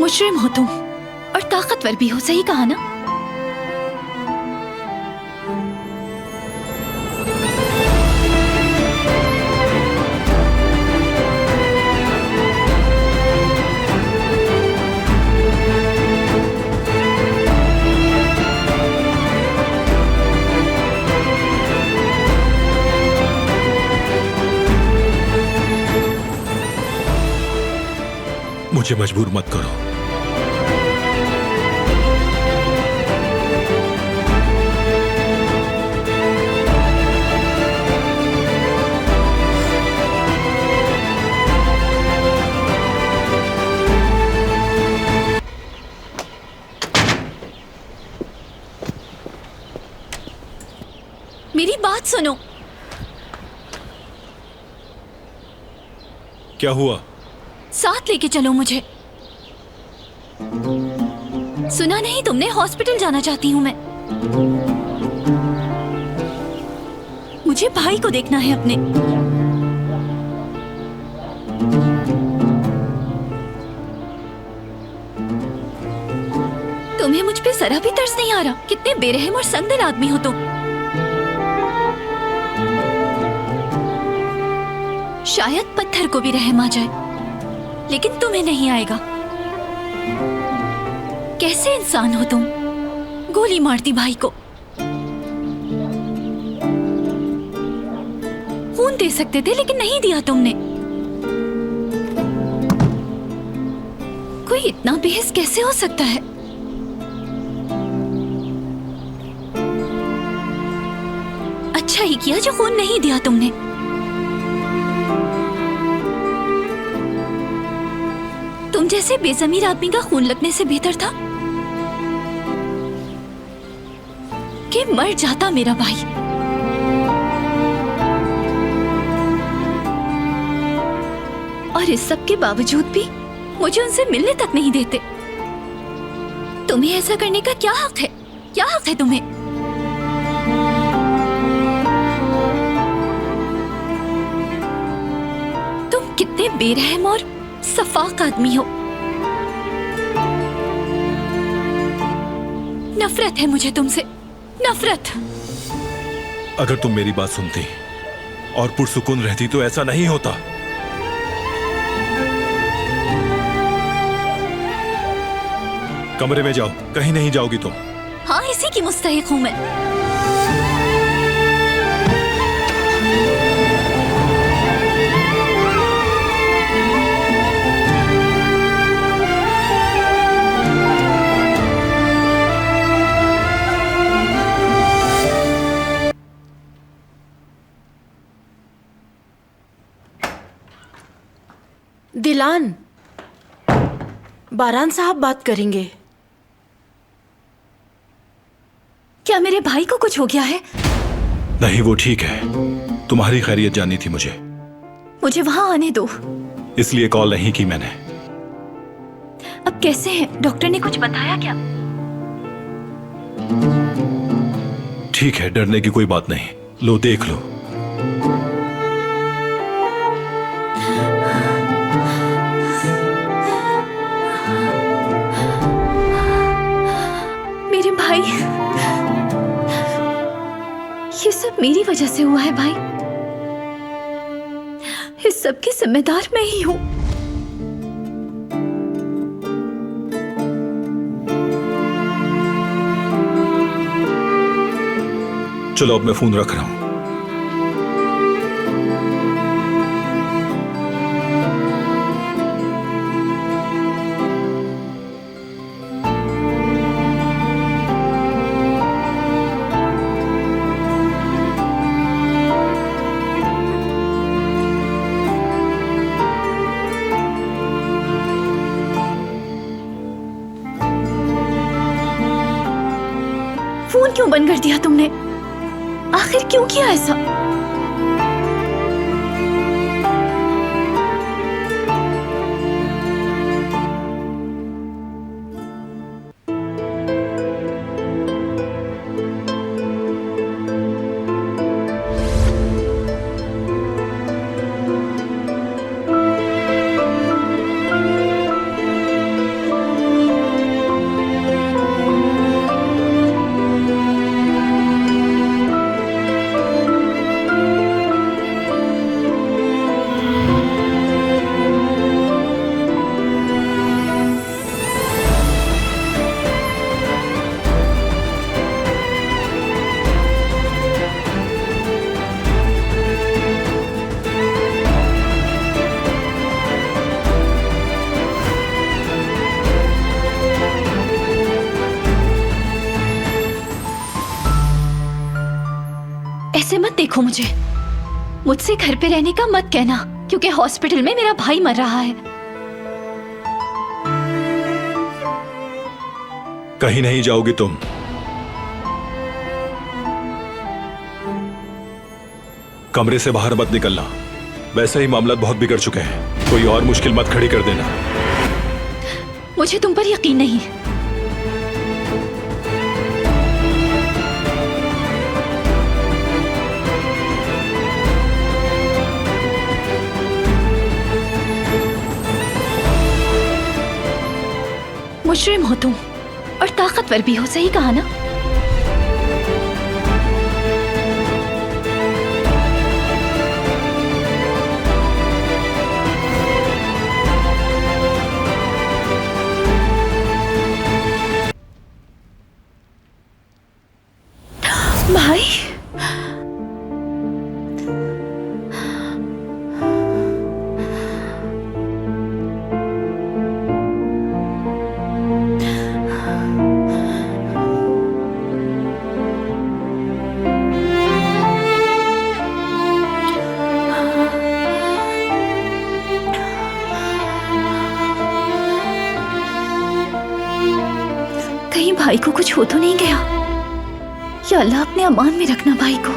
मुजरिम हो तुम और ताकतवर भी हो, सही कहा ना? मुझे मजबूर मत करो। मेरी बात सुनो। क्या हुआ? साथ लेके चलो मुझे। सुना नहीं तुमने? हॉस्पिटल जाना चाहती हूँ मैं। मुझे भाई को देखना है अपने। तुम्हें मुझ पे जरा भी तरस नहीं आ रहा? कितने बेरहम और संगदिल आदमी हो तुम। शायद पत्थर को भी रहम आ जाए, लेकिन तुम्हें नहीं आएगा। कैसे इंसान हो तुम? गोली मारती भाई को। खून दे सकते थे लेकिन नहीं दिया तुमने। कोई इतना बेहिस कैसे हो सकता है? अच्छा ही किया जो खून नहीं दिया तुमने। तुम जैसे बेजमीर आदमी का खून लगने से बेहतर था कि मर जाता मेरा भाई। और इस सब के बावजूद भी मुझे उनसे मिलने तक नहीं देते। तुम्हें ऐसा करने का क्या हक है? क्या हक है तुम्हें? तुम कितने बेरहम और सफाक आदमी हो। नफरत है मुझे तुमसे, नफरत। अगर तुम मेरी बात सुनती और पुरसुकून रहती तो ऐसा नहीं होता। कमरे में जाओ, कहीं नहीं जाओगी तुम। हाँ, इसी की मुस्तहिक हूं मैं। दिलान, बारान साहब बात करेंगे। क्या मेरे भाई को कुछ हो गया है? नहीं, वो ठीक है। तुम्हारी खैरियत जाननी थी मुझे, वहां आने दो। इसलिए कॉल नहीं की मैंने। अब कैसे हैं? डॉक्टर ने कुछ बताया क्या? ठीक है, डरने की कोई बात नहीं। लो देख लो। मेरे भाई, ये सब मेरी वजह से हुआ है भाई। इस सब की जिम्मेदार मैं ही हूं। चलो अब मैं फोन रख रहा हूं। फोन क्यों बंद कर दिया तुमने? आखिर क्यों किया ऐसा? ऐसे मत देखो मुझे। मुझसे घर पे रहने का मत कहना, क्योंकि हॉस्पिटल में मेरा भाई मर रहा है। कहीं नहीं जाओगी तुम। कमरे से बाहर मत निकलना। वैसे ही मामला बहुत बिगड़ चुके हैं। कोई और मुश्किल मत खड़ी कर देना। मुझे तुम पर यकीन नहीं। मुजरिम हो तुम, और ताकतवर भी हो। सही कहा ना? भाई, कहीं भाई को कुछ हो तो नहीं गया? या अल्लाह अपने अमान में रखना भाई को।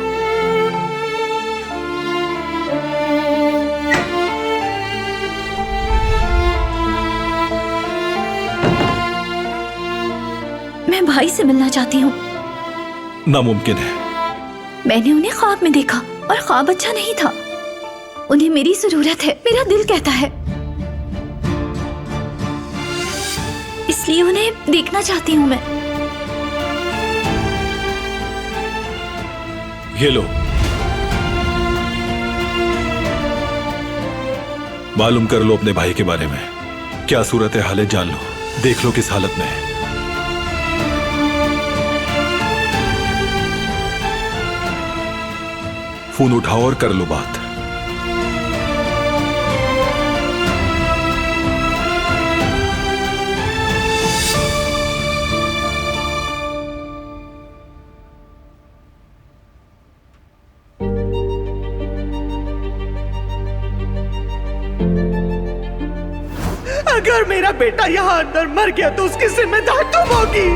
मैं भाई से मिलना चाहती हूँ। नामुमकिन है। मैंने उन्हें ख्वाब में देखा, और ख्वाब अच्छा नहीं था। उन्हें मेरी जरूरत है, मेरा दिल कहता है। इसलिए उन्हें देखना चाहती हूँ मैं। ये लो, मालूम कर लो अपने भाई के बारे में। क्या सूरत है हालत जान लो, देख लो किस हालत में है। फोन उठाओ और कर लो बात। अगर मेरा बेटा यहाँ अंदर मर गया तो उसकी जिम्मेदार तुम होगी।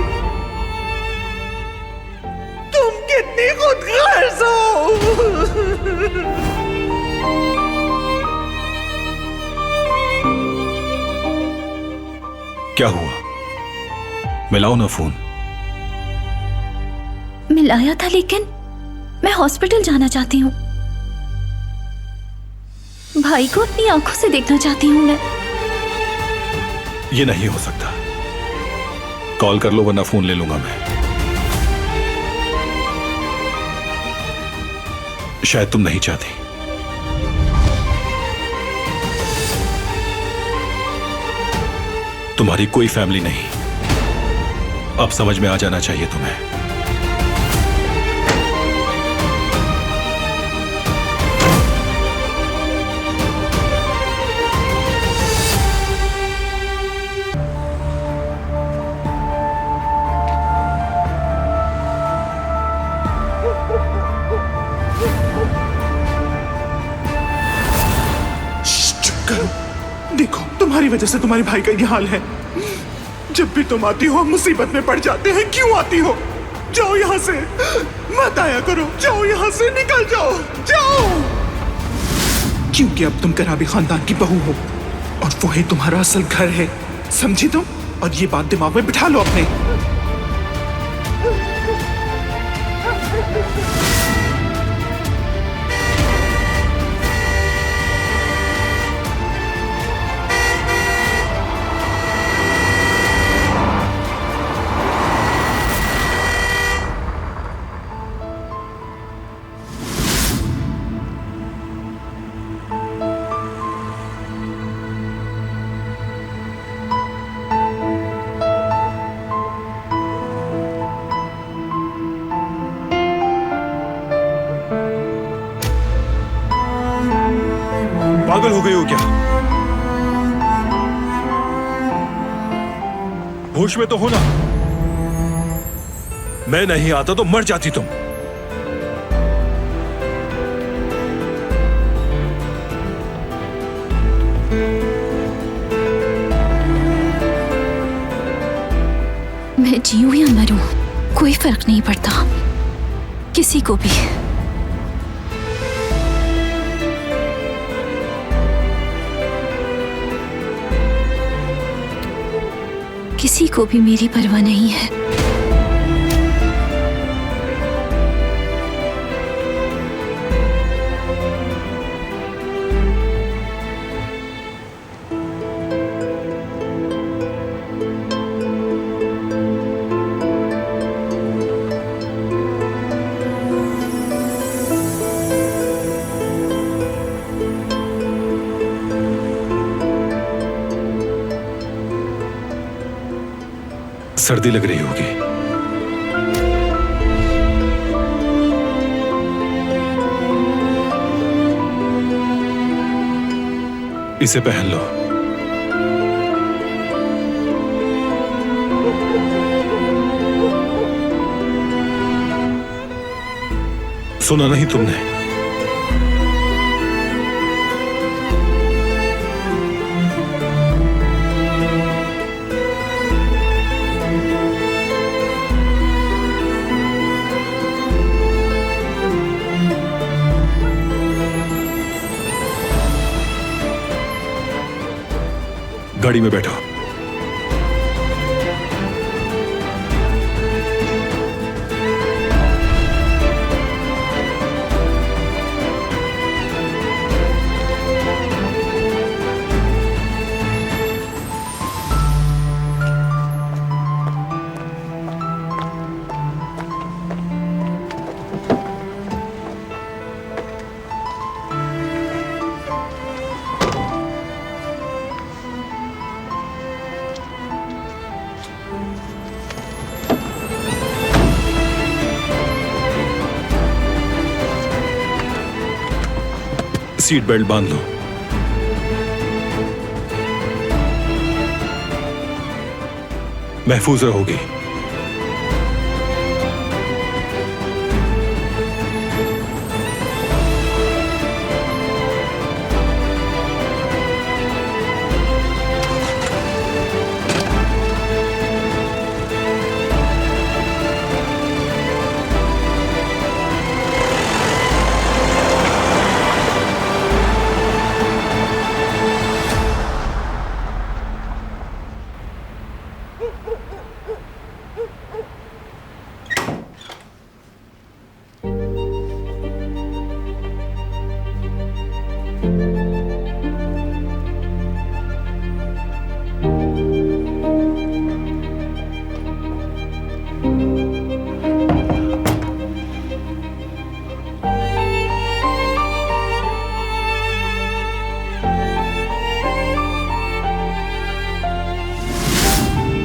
तुम कितनी खुदगर्ज हो। क्या हुआ? मिलाओ ना फोन। मिलाया था लेकिन मैं हॉस्पिटल जाना चाहती हूँ। भाई को अपनी आंखों से देखना चाहती हूँ मैं। ये नहीं हो सकता। कॉल कर लो वरना फोन ले लूंगा मैं। शायद तुम नहीं चाहती। तुम्हारी कोई फैमिली नहीं। अब समझ में आ जाना चाहिए तुम्हें। देखो, तुम्हारी वजह से तुम्हारे भाई का ये हाल है। जब भी तुम आती हो मुसीबत में पड़ जाते हैं। क्यों आती हो? जाओ यहाँ से, मत आया करो। जाओ यहाँ से, निकल जाओ, जाओ। क्योंकि अब तुम कराबी खानदान की बहू हो और वो ही तुम्हारा असल घर है। समझी तुम? और ये बात दिमाग में बिठा लो अपने। पागल हो गई हो क्या? होश में तो हो ना। मैं नहीं आता तो मर जाती तुम। मैं जीऊं या मरूं कोई फर्क नहीं पड़ता किसी को भी। किसी को भी मेरी परवाह नहीं है। सर्दी लग रही होगी। इसे पहन लो। सुना नहीं तुमने? गाड़ी में बैठो। सीट बेल्ट बांध लो। महफूज रहोगी।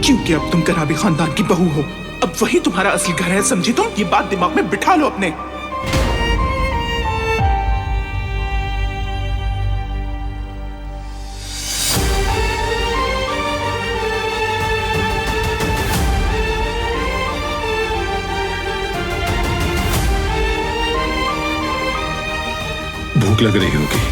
क्योंकि अब तुम कराबी खानदान की बहू हो। अब वही तुम्हारा असली घर है, समझी तुम? ये बात दिमाग में बिठा लो अपने। भूख लग रही होगी।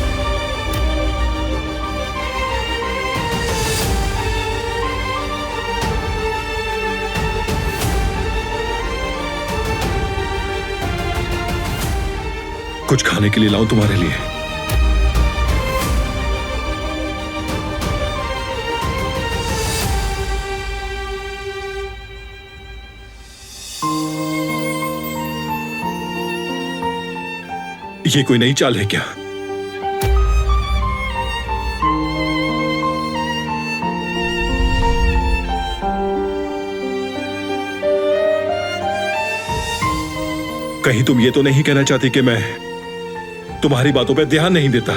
कुछ खाने के लिए लाऊं तुम्हारे लिए? ये कोई नई चाल है क्या? कहीं तुम ये तो नहीं कहना चाहती कि मैं तुम्हारी बातों पे ध्यान नहीं देता?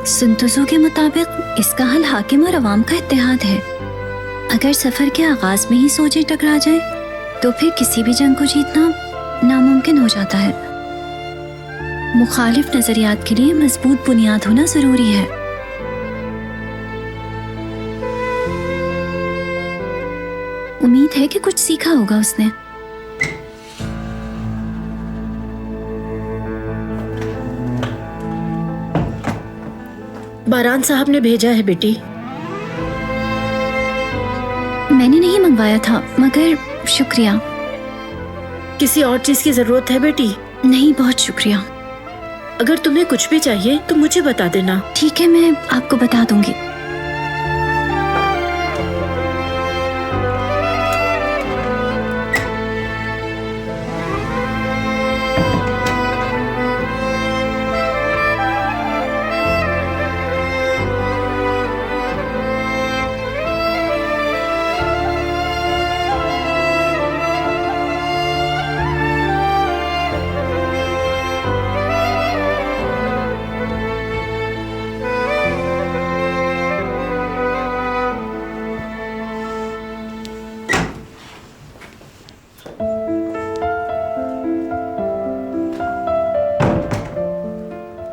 सुनतुजू के मुताबिक इसका हल हाकिम और अवाम का इत्तेहाद है। अगर सफर के आगाज में ही सोचे टकरा जाए तो फिर किसी भी जंग को जीतना नामुमकिन हो जाता है। मुखालिफ नजरियात के लिए मजबूत बुनियाद होना जरूरी है। उम्मीद है कि कुछ सीखा होगा उसने। बारान साहब ने भेजा है बेटी। मैंने नहीं मंगवाया था, मगर शुक्रिया। किसी और चीज की जरूरत है बेटी? नहीं, बहुत शुक्रिया। अगर तुम्हें कुछ भी चाहिए तो मुझे बता देना। ठीक है, मैं आपको बता दूंगी।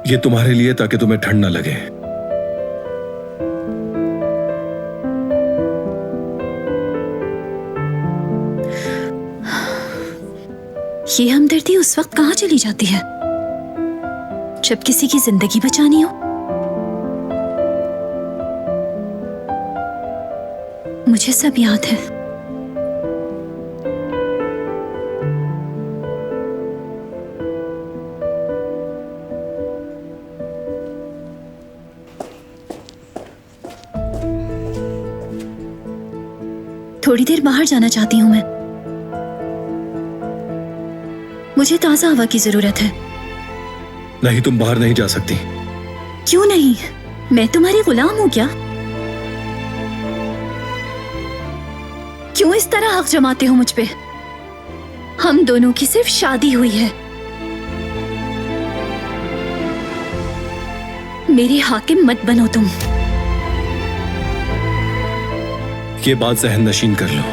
ये तुम्हारे लिए ताकि तुम्हें ठंड न लगे। ये हमदर्दी उस वक्त कहाँ चली जाती है जब किसी की जिंदगी बचानी हो। मुझे सब याद है। थोड़ी देर बाहर जाना चाहती हूँ मैं। मुझे ताजा हवा की जरूरत है। नहीं, तुम बाहर नहीं जा सकती। क्यों नहीं? मैं तुम्हारी गुलाम हूँ क्या? क्यों इस तरह हक जमाते हो मुझ पे? हम दोनों की सिर्फ शादी हुई है। मेरे हाकिम मत बनो तुम। ये बात जहन नशीन कर लो।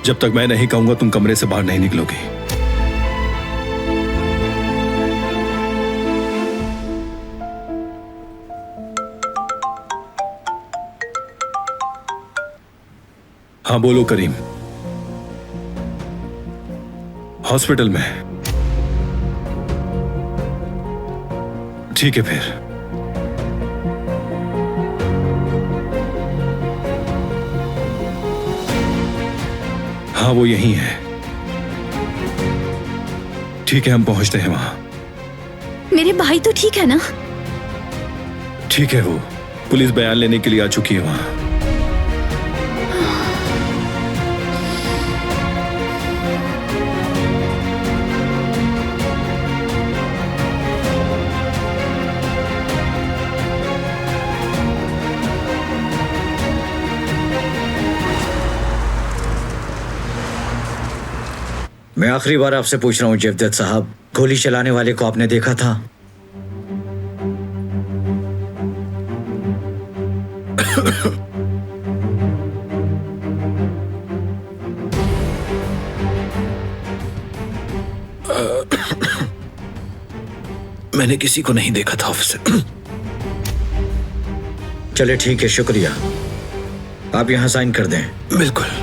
जब तक मैं नहीं कहूंगा तुम कमरे से बाहर नहीं निकलोगी। हाँ बोलो करीम। हॉस्पिटल में? ठीक है फिर। हाँ वो यही है। ठीक है हम पहुंचते हैं वहां। मेरे भाई तो ठीक है ना? ठीक है, वो पुलिस बयान लेने के लिए आ चुकी है वहां। मैं आखिरी बार आपसे पूछ रहा हूँ जेवदत साहब, गोली चलाने वाले को आपने देखा था? मैंने किसी को नहीं देखा था ऑफिसर। चले ठीक है, शुक्रिया। आप यहां साइन कर दें। बिल्कुल।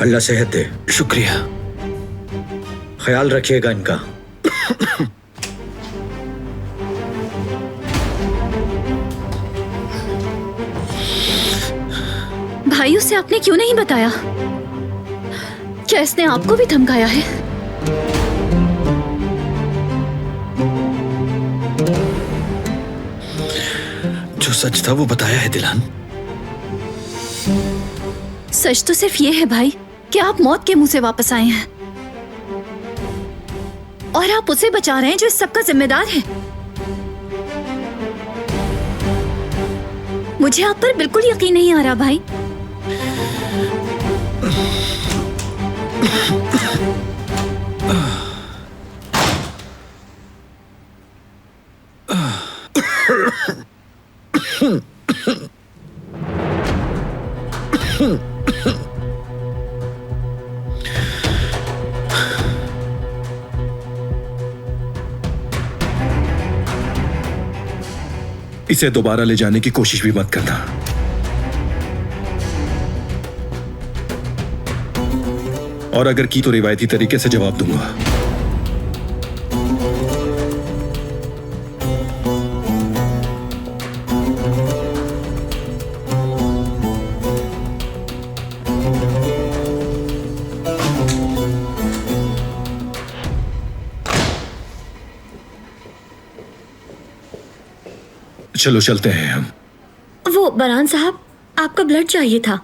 अल्लाह सेहत दे। शुक्रिया। ख्याल रखिएगा इनका। भाई उसे आपने क्यों नहीं बताया? क्या इसने आपको भी धमकाया है? जो सच था वो बताया है दिलान। सच तो सिर्फ ये है भाई कि आप मौत के मुंह से वापस आए हैं और आप उसे बचा रहे हैं जो इस सबका जिम्मेदार है। मुझे आप पर बिल्कुल यकीन नहीं आ रहा भाई। इसे दोबारा ले जाने की कोशिश भी मत करना। और अगर की तो रिवायती तरीके से जवाब दूंगा। चलो चलते हैं हम। वो बरान साहब, आपका ब्लड चाहिए था।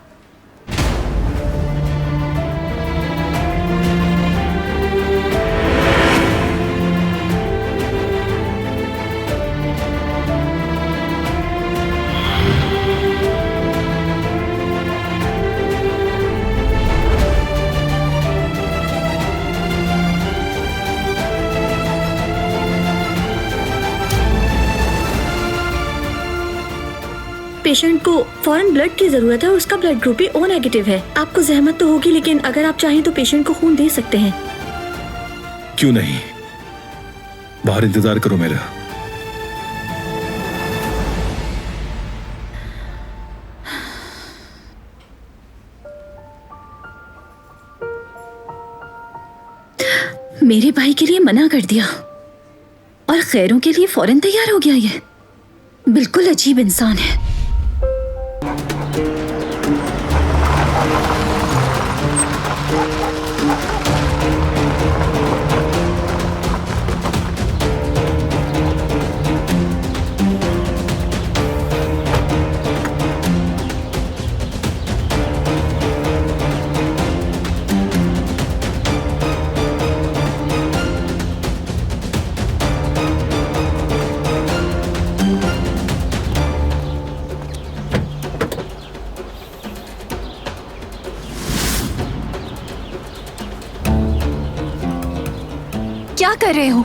पेशेंट को फौरन ब्लड की जरूरत है और उसका ब्लड ग्रुप भी ओ नेगेटिव है। आपको जहमत तो होगी, लेकिन अगर आप चाहें तो पेशेंट को खून दे सकते हैं। क्यों नहीं, बाहर इंतजार करो मेरा। मेरे भाई के लिए मना कर दिया और खैरों के लिए फौरन तैयार हो गया। ये बिल्कुल अजीब इंसान है। क्या कर रहे हो?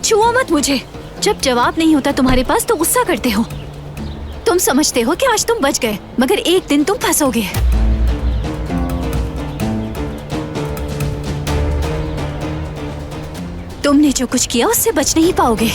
छुओ मत मुझे। जब जवाब नहीं होता तुम्हारे पास तो गुस्सा करते हो। तुम समझते हो कि आज तुम बच गए, मगर एक दिन तुम फंसोगे। तुमने जो कुछ किया उससे बच नहीं पाओगे।